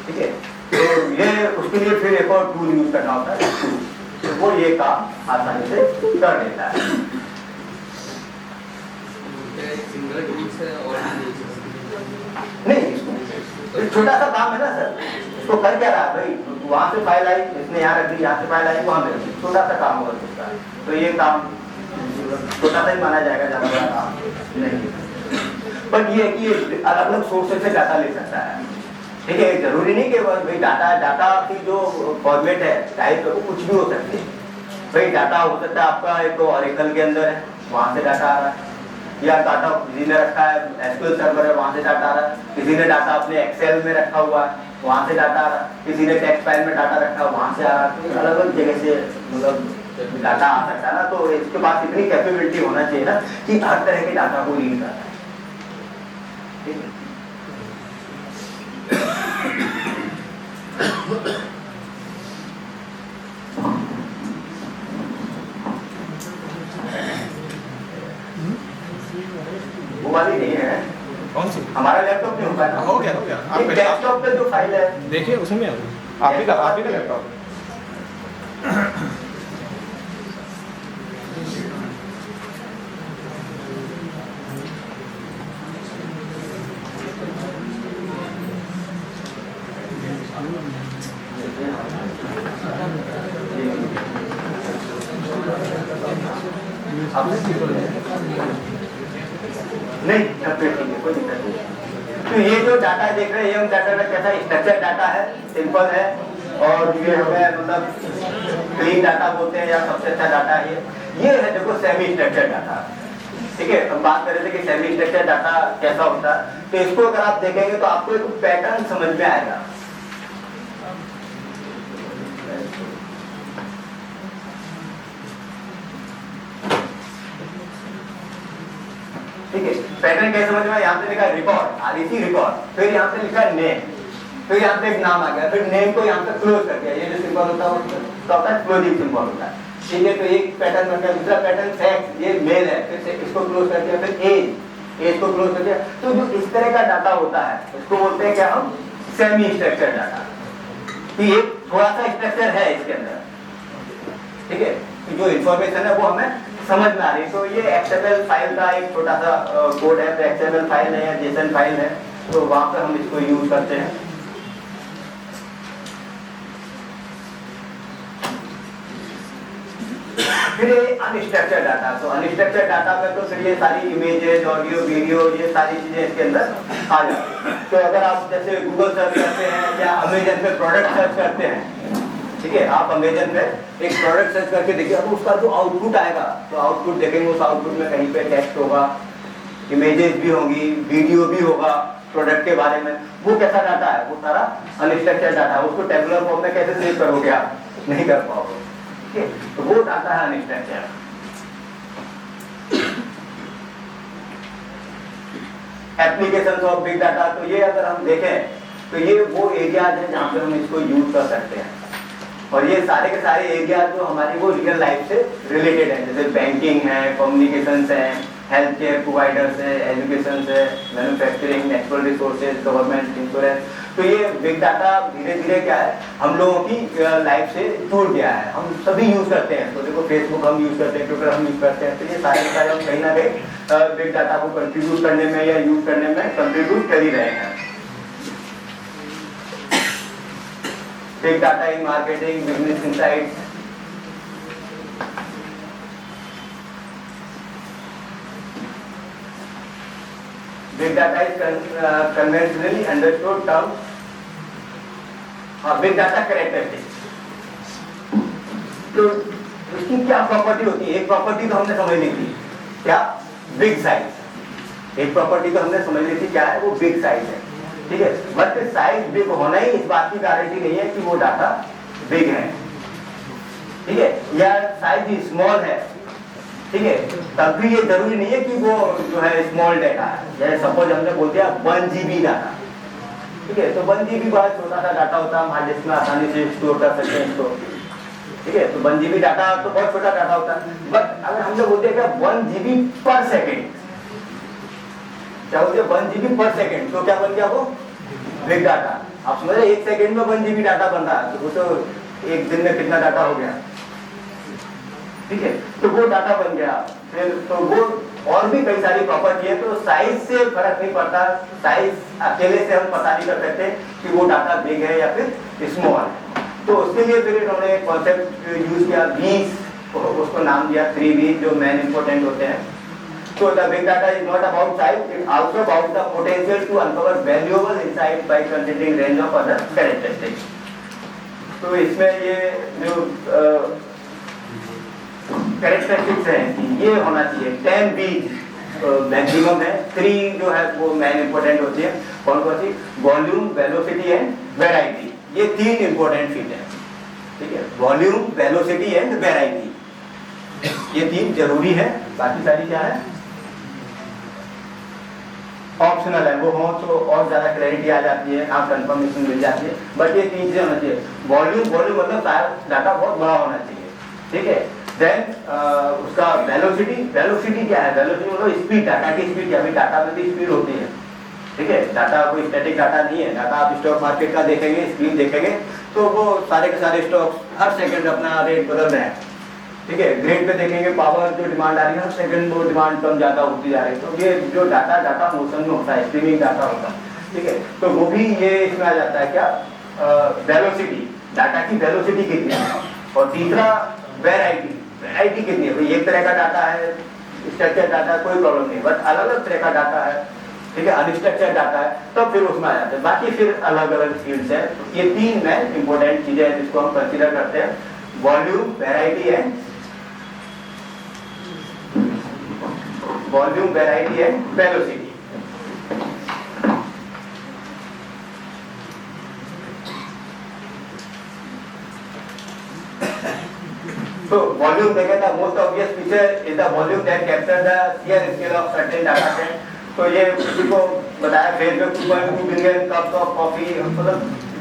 ठीक है। तो ये उसके लिए फिर एक और टूल यूज करना होता है, तो वो ये काम आसानी से कर देता है। नहीं, छोटा सा काम है ना सर, तो कर क्या रहा है भाई, वहां से फाइल आई, इसने यहाँ रख दी, यहाँ से फाइल आई वहां पे रख दी, छोटा सा काम होगा उसका, तो ये काम छोटा सा ही माना जाएगा, ज्यादा बड़ा काम नहीं। बट ये है कि अलग अलग सोर्सेज से डाटा ले सकता है, ठीक है। जरूरी नहीं कि भाई डाटा की जो फॉर्मेट है, टाइप है, वो कुछ भी हो सकती है। भाई डाटा हो सकता है आपका एक ऑरेकल के अंदर है, वहां से डाटा आ रहा है, या डाटा किसी ने रखा है SQL सर्वर है, वहां से डाटा आ रहा है, किसी ने डाटा अपने एक्सेल में रखा हुआ है, वहां से डाटा आ रहा है, किसी ने टेक्स्ट फाइल में डाटा रखा है, वहां से आ रहा है, तो अलग अलग जगह से मतलब डाटा आ सकता है ना। तो इसके पास इतनी कैपेबिलिटी होना चाहिए ना कि हर तरह के डाटा को रीड करता है, ठीक है। वो वाली नहीं है, कौन सी? हमारा लैपटॉप नहीं होता है ना, हो गया आप डेस्कटॉप पे जो फाइल है देखिए उसमें आप ही का लैपटॉप। नहीं, ठीक है, कोई दिक्कत नहीं। तो ये जो डाटा देख रहे हैं, ये हम डाटा का कैसा स्ट्रक्चर डाटा है, सिंपल है, और ये हमें मतलब क्लीन डाटा बोलते हैं या सबसे अच्छा डाटा है ये है देखो सेमी स्ट्रक्चर डाटा, ठीक है। हम बात कर रहे थे कि सेमी स्ट्रक्चर डाटा कैसा होता है, तो इसको अगर आप देखेंगे तो आपको एक पैटर्न समझ में आएगा। ठीक है, पैटर्न कैसे समझ में, यहाँ पे लिखा रिकॉर्ड, REC रिकॉर्ड, फिर यहाँ पे लिखा नेम, फिर यहाँ पे एक नाम आ गया, फिर नेम को यहाँ पे क्लोज कर दिया, ये जो सिंबल होता है वो तो होता है क्लोजिंग सिंबल होता है, ठीक है। तो एक पैटर्न बन गया, दूसरा पैटर्न सेक्स, ये मेल है, फिर से इसको क्लोज कर दिया, फिर एज को क्लोज कर दिया। तो जो इस तरह का डाटा होता है उसको बोलते हैं क्या हम, सेमी स्ट्रक्चर डाटा, कि एक थोड़ा सा स्ट्रक्चर है इसके अंदर, ठीक है, जो इंफॉर्मेशन है वो हमें समझ में आ रही है। तो ये XML फाइल का एक छोटा सा कोड है, तो XML फाइल है या JSON फाइल है, तो वहां पर हम इसको यूज करते हैं। फिर ये अनस्ट्रक्चर्ड डाटा, तो अनस्ट्रक्चर्ड डाटा में तो फिर ये सारी इमेजेस, ऑडियो, वीडियो, ये सारी चीजें इसके अंदर आ जाती हैं। तो अगर आप जैसे गूगल सर्च करते हैं या अमेजन पे प्रोडक्ट सर्च करते हैं, ठीक है, आप अमेजन पे एक प्रोडक्ट सर्च करके देखिए, अब उसका जो आउटपुट आएगा, तो आउटपुट देखेंगे, उस आउटपुट में कहीं पे टेक्स्ट होगा, इमेजेस भी होंगी, वीडियो भी होगा प्रोडक्ट के बारे में। वो कैसा डाटा है, वो सारा अनस्ट्रक्चर्ड डाटा है। उसको टेबुलर फॉर्म में कैसे सेव करोगे आप, नहीं कर पाओगे, ठीक है, तो वो डाटा है unstructured. Applications of big data, तो ये अगर हम देखें तो ये वो एरियाज है जहाँ पे हम इसको यूज कर सकते हैं, और ये सारे के सारे एरियाज जो हमारी वो रियल लाइफ से रिलेटेड है, जैसे बैंकिंग है, कम्युनिकेशंस है, हेल्थ केयर प्रोवाइडर्स है, एजुकेशन है, manufacturing, natural resources, government, insurance. तो ये बिग डाटा धीरे धीरे क्या है, हम लोगों की लाइफ से जुड़ गया है, हम सभी यूज करते हैं। तो देखो फेसबुक हम यूज करते हैं, ट्विटर हम यूज करते हैं, तो ये सारे के सारे हम कहीं ना कहीं बिग डाटा को कंट्रीब्यूट करने में या यूज करने में कंट्रीब्यूट कर ही रहे हैं। Big data in marketing, business insights, big data is conventionally understood term. Big data characteristics, तो इसकी क्या प्रॉपर्टी होती है, एक प्रॉपर्टी तो हमने समझ ली थी, क्या, बिग साइज। एक प्रॉपर्टी तो हमने समझ ली थी, क्या है, वो बिग साइज है, ठीक है। बट साइज बिग होना ही इस बात की गारंटी नहीं है कि वो डाटा बिग है, ठीक है, या साइज स्मॉल है, ठीक है, तब भी ये जरूरी नहीं है कि वो जो है स्मॉल डाटा है। जैसे सपोज हमने बोल दिया 1 GB डाटा, ठीक है, तो 1 GB बहुत छोटा सा डाटा होता है, हम हार्ड डिस्क में आसानी से स्टोर कर सकते हैं इसको, ठीक है, तो 1 GB डाटा तो बहुत छोटा डाटा होता है। बट अगर हमने बोल दिया 1 GB पर सेकेंड, क्या बोलते हैं 1 GB पर सेकेंड, तो क्या बन गया वो बिग डाटा। आप समझ रहे, 1 सेकेंड में 1 GB डाटा बन रहा है, तो वो तो एक दिन में कितना डाटा हो गया, ठीक है, तो वो डाटा बन गया। फिर तो वो और भी कई सारी प्रॉपर्टी है, तो साइज से फर्क नहीं पड़ता, साइज अकेले से हम पता नहीं कर सकते कि वो डाटा बिग है या फिर स्मॉल है। तो उसके लिए फिर इन्होंने एक कॉन्सेप्ट यूज किया, V's, उसको नाम दिया 3 V's, जो मेन इंपॉर्टेंट होते हैं। So the big data is not about size, it's also about the potential to uncover valuable insights by considering range of other characteristics. तो इसमें ये जो कैरेक्टरिस्टिक्स हैं कि ये होना चाहिए 10 V's मैक्सिमम है, 3 जो है वो मेन इंपॉर्टेंट होती है। कौन कौन सी, वॉल्यूम, वेलोसिटी एंड वेराइटी, ये 3 इंपॉर्टेंट फील्ड है, ठीक है, वॉल्यूम, वेलोसिटी एंड वेराइटी, ये 3 जरूरी है। बाकी सारी क्या है, ऑप्शनल है, वो हो तो और ज्यादा क्लैरिटी आ जाती है, आप कंफर्मेशन मिल जाती है, बट ये 3 चीजें होना चाहिए। वॉल्यूम मतलब डाटा बहुत बड़ा होना चाहिए, ठीक है। देन उसका वेलोसिटी क्या है, वेलोसिटी मतलब स्पीड, डाटा की स्पीड, क्या, डाटा में भी स्पीड होती है, ठीक है, डाटा कोई स्टैटिक डाटा नहीं है। डाटा आप स्टॉक मार्केट का देखेंगे, स्पीड देखेंगे, तो वो सारे के सारे स्टॉक्स हर सेकंड अपना रेट बदल रहे हैं, ठीक है। ग्रेड पे देखेंगे, पावर जो डिमांड आ रही है हर सेकंड वो डिमांड कम ज्यादा होती जा रही है, तो ये जो डाटा मोशन में होता है, स्ट्रीमिंग डाटा होता है, ठीक है, तो वो भी ये इसमें आ जाता है, क्या, वेलोसिटी, डाटा की वेलोसिटी कितनी है। और तीसरा वैरायटी कितनी है, भाई एक तरह का डाटा है, स्ट्रक्चर डाटा कोई प्रॉब्लम नहीं, बट अलग अलग तरह का डाटा है, ठीक है, अनस्ट्रक्चर्ड डाटा है, तब फिर उसमें आ जाते हैं। बाकी फिर अलग अलग फील्ड्स है। ये 3 में इंपॉर्टेंट चीजें हैं जिसको हम कंसीडर करते हैं, volume, variety and velocity. So volume देखें, the most obvious feature is the volume that captures the sheer scale of certain data set. तो ये किसी को बताया Facebook 2.2 billion cups of coffee, मतलब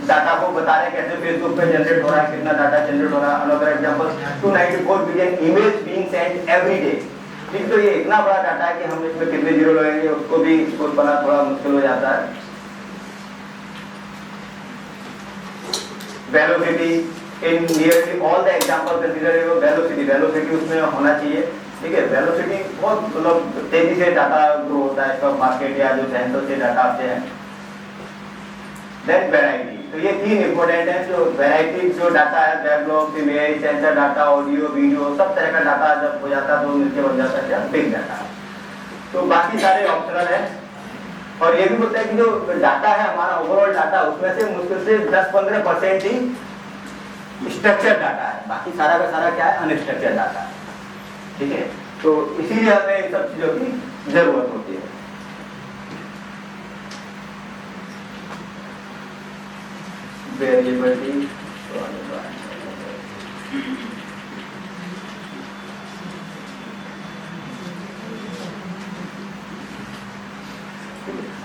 डाटा को बता रहे हैं कैसे फेसबुक पे जनरेट हो रहा है, कितना डाटा जनरेट हो रहा है। Another example 294 billion emails being Saint every day. ठीक, तो ये इतना बड़ा डाटा है कि हम इसमें कितने जीरो लगाएंगे उसको भी खुद पता थोड़ा मुश्किल हो जाता है। Velocity in nearly all the example consider velocity उसमें होना चाहिए। ठीक है, वेलोसिटी बहुत मतलब तेजी से डाटा ग्रो होता है, सब मार्केट या जो सेंसर से डाटा आते हैं। देन वैरायटी, तो ये तीन इंपॉर्टेंट है। जो वैरायटी जो डाटा है, weblog, image, sensor data, audio, video, सब तरह का डाटा जब हो जाता है तो मिलके बन जाता है क्या, बिग डाटा। तो बाकी सारे ऑप्शनल है। और ये भी बोलता है कि जो डाटा है हमारा ओवरऑल डाटा, उसमें से मुश्किल से 10-15% ही स्ट्रक्चर डाटा है, बाकी सारा का सारा क्या है, अनस्ट्रक्चर डाटा है। ठीक है, तो इसीलिए हमें इन सब चीजों की जरूरत होती है। वेरिएबिलिटी,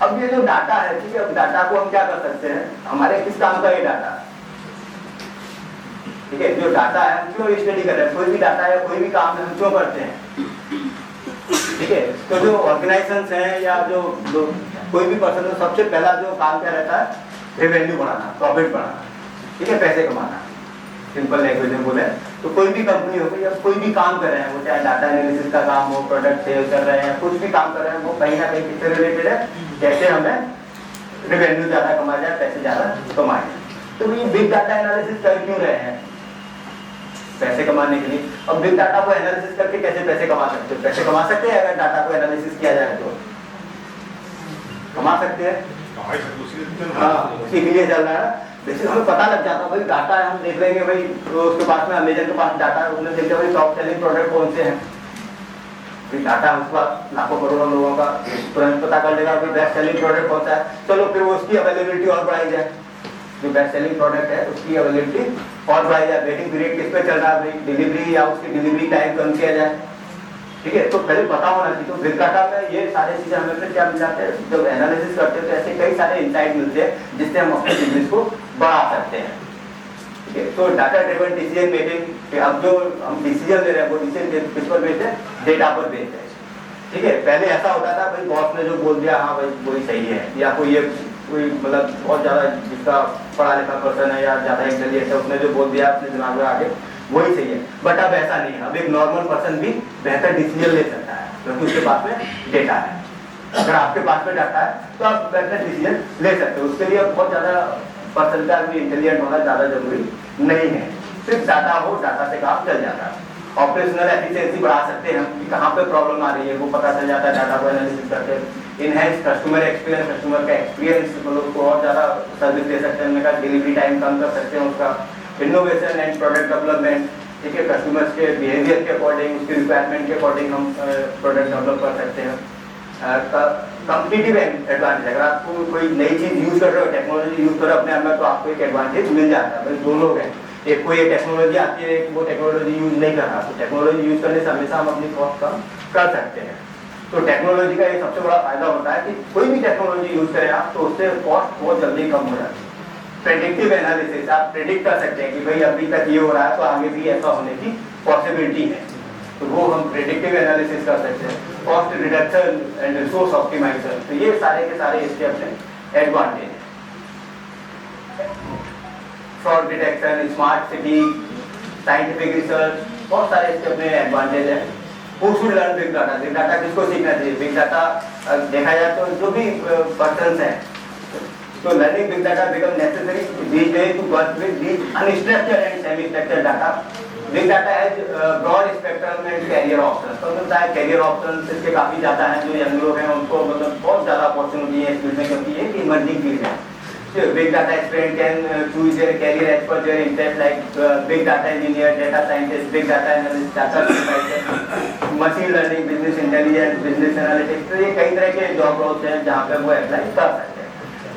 अब ये जो डाटा है, ठीक है, अब डाटा को हम क्या कर सकते हैं, हमारे किस काम का ये डाटा, ठीक है, जो डाटा है हम क्यों स्टडी कर रहे हैं, कोई भी डाटा है, कोई भी काम है हम क्यों करते हैं। ठीक है, तो जो ऑर्गेनाइजेशंस हैं या जो कोई भी पर्सन, तो सबसे पहला जो काम क्या रहता है, रेवेन्यू बढ़ाना, प्रॉफिट बढ़ाना। ठीक है, पैसे कमाना, सिंपल लैंग्वेज में बोले तो कोई भी कंपनी हो गई या कोई भी काम कर रहे हैं, वो चाहे डाटा एनालिसिस का काम हो, प्रोडक्ट सेल कर रहे हैं, कुछ भी काम कर रहे हैं, वो कहीं ना कहीं किससे रिलेटेड है, कैसे हमें रेवेन्यू ज्यादा कमाया जाए, पैसे ज्यादा कमाए। तो ये बिग डाटा एनालिसिस कर क्यों रहे हैं, पैसे कमाने के लिए। अब बिग डाटा को एनालिसिस करके कैसे पैसे कमा सकते हो, पैसे कमा सकते हैं अगर डाटा को एनालिसिस किया जाए तो कमा सकते हैं। हाँ, उसी के लिए चल रहा है। जैसे हमें पता लग जाता है भाई डाटा है, हम देख लेंगे भाई तो उसके पास में अमेजन के पास डाटा है, उसने देखते भाई टॉप सेलिंग प्रोडक्ट कौन से हैं, फिर डाटा उसके पास लाखों करोड़ों लोगों का तुरंत पता कर लेगा कि बेस्ट सेलिंग प्रोडक्ट कौन सा है। चलो फिर वो उसकी अवेलेबिलिटी और बढ़ाई जाए, जो बेस्ट सेलिंग प्रोडक्ट है उसकी अवेलेबिलिटी और बढ़ाई जाए। वेटिंग पीरियड किस पे चल रहा है भाई, डिलीवरी या उसकी डिलीवरी टाइम कम किया जाए। ठीक है, तो पहले पता होना चाहिए। तो बिग डाटा में ये सारी चीजें हमें फिर क्या मिल जाते हैं, जब एनालिसिस करते हैं तो ऐसे कई सारे इंसाइट मिलते हैं जिससे हम अपने बिजनेस को बढ़ा सकते हैं। ठीक है, तो डाटा ड्रिवन डिसीजन मेकिंग, अब जो हम डिसीजन ले रहे हैं वो डिसीजन किस पर बेस्ड है, डेटा पर बेस्ड है। ठीक है, पहले ऐसा होता था भाई बॉस ने जो बोल दिया हाँ भाई वही सही है, या कोई मतलब बहुत ज्यादा जिसका पढ़ा लिखा पर्सन है या ज्यादा इंटेलिजेंट है उसने जो बोल दिया अपने दिमाग में आगे वही सही है। बट अब ऐसा नहीं है, अब एक नॉर्मल पर्सन भी बेहतर डिसीजन ले सकता है क्योंकि उसके पास में डेटा है। अगर आपके पास में डाटा है तो आप बेहतर डिसीजन ले सकते हो। उसके लिए बहुत ज्यादा पर्सन का भी इंटेलिजेंट होना ज्यादा जरूरी नहीं है, सिर्फ डाटा हो, डाटा से काम चल जाता है। ऑपरेशनल एफिशिएंसी बढ़ा सकते हैं कि कहाँ पे प्रॉब्लम आ रही है वो पता चल जाता है डाटा को एनालिसिस करके। इनहैंस कस्टमर एक्सपीरियंस, कस्टमर का एक्सपीरियंस मतलब को और ज्यादा सर्विस दे सकते हैं, उनका डिलीवरी टाइम कम कर सकते हैं उसका। इनोवेशन एंड प्रोडक्ट डेवलपमेंट, ठीक है, कस्टमर्स के बिहेवियर के अकॉर्डिंग, उसकी रिक्वायरमेंट के अकॉर्डिंग हम प्रोडक्ट डेवलप कर सकते हैं। कॉम्पिटिटिव एडवांटेज, अगर आपको कोई नई चीज यूज कर रहे हो, टेक्नोलॉजी यूज कर रहे हो अपने आप में, तो आपको एक एडवांटेज मिल जाता है। भाई दो लोग हैं, एक को ये टेक्नोलॉजी आती है, वो टेक्नोलॉजी यूज नहीं कर रहा, तो टेक्नोलॉजी यूज करने से हमेशा हम अपनी कॉस्ट कम कर सकते हैं। तो टेक्नोलॉजी का ये सबसे बड़ा फायदा होता है कि कोई भी टेक्नोलॉजी यूज करें आप तो उससे कॉस्ट बहुत जल्दी कम हो जाती है। प्रेडिक्टिव एनालिसिस, आप प्रेडिक्ट कर सकते हैं कि भाई अभी तक ये हो रहा है तो आगे भी ऐसा होने की पॉसिबिलिटी है, तो वो हम प्रेडिक्टिव एनालिसिस कर सकते हैं। Cost reduction and resource optimisation, तो ये सारे के सारे इसके अपने एडवांटेज हैं। Fraud detection, smart city, scientific research, बहुत सारे इसके अपने एडवांटेज हैं। Who should learn big data? Big data किसको सीखना चाहिए? बिग डाटा देखा जाए तो जो भी पर्सन्स हैं, तो learning big data become necessary these days to work with these unstructured and semi-structured data. Big data has broad spectrum and career options, तो मतलब है कैरियर ऑप्शंस इसके काफी ज्यादा हैं। जो यंग लोग हैं उनको मतलब बहुत ज्यादा अपॉर्चुनिटी है इस फील्ड में, क्योंकि ये इमर्जिंग फील्ड है। Big data expert can choose their career as per their interest, like big data engineer, data scientist, big data analyst, data supervisor, machine learning, business intelligence, business analytics। तो ये कई तरह के job roles हैं जहाँ पे वो अप्लाई कर सकते हैं।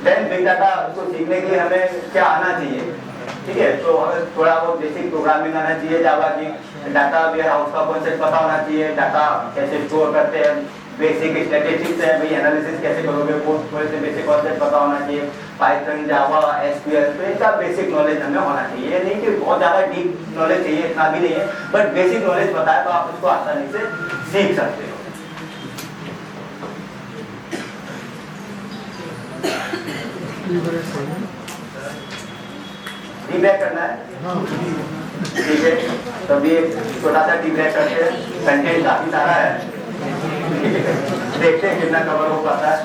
Then big data को सीखने के लिए हमें क्या आना चाहिए? ठीक है, तो हमें थोड़ा बहुत बेसिक प्रोग्रामिंग आना चाहिए, जावा की, डाटा वेयर हाउस का कॉन्सेप्ट पता होना चाहिए, डाटा कैसे स्टोर करते हैं, बेसिक स्टैटिस्टिक्स है भाई, एनालिसिस कैसे करोगे वो थोड़े से बेसिक कॉन्सेप्ट पता होना चाहिए, पाइथन, जावा, एसक्यूएल, तो इनका बेसिक नॉलेज हमें होना चाहिए। ये नहीं कि बहुत ज़्यादा डीप नॉलेज चाहिए, इतना भी नहीं है, बट बेसिक नॉलेज पता है तो आप उसको आसानी से सीख सकते हो। टी ब्रेक करना है, ठीक है, तभी एक छोटा सा टी ब्रेक करते हैं। कंटेंट काफी सारा है, देखते हैं कितना कवर हो पाता है।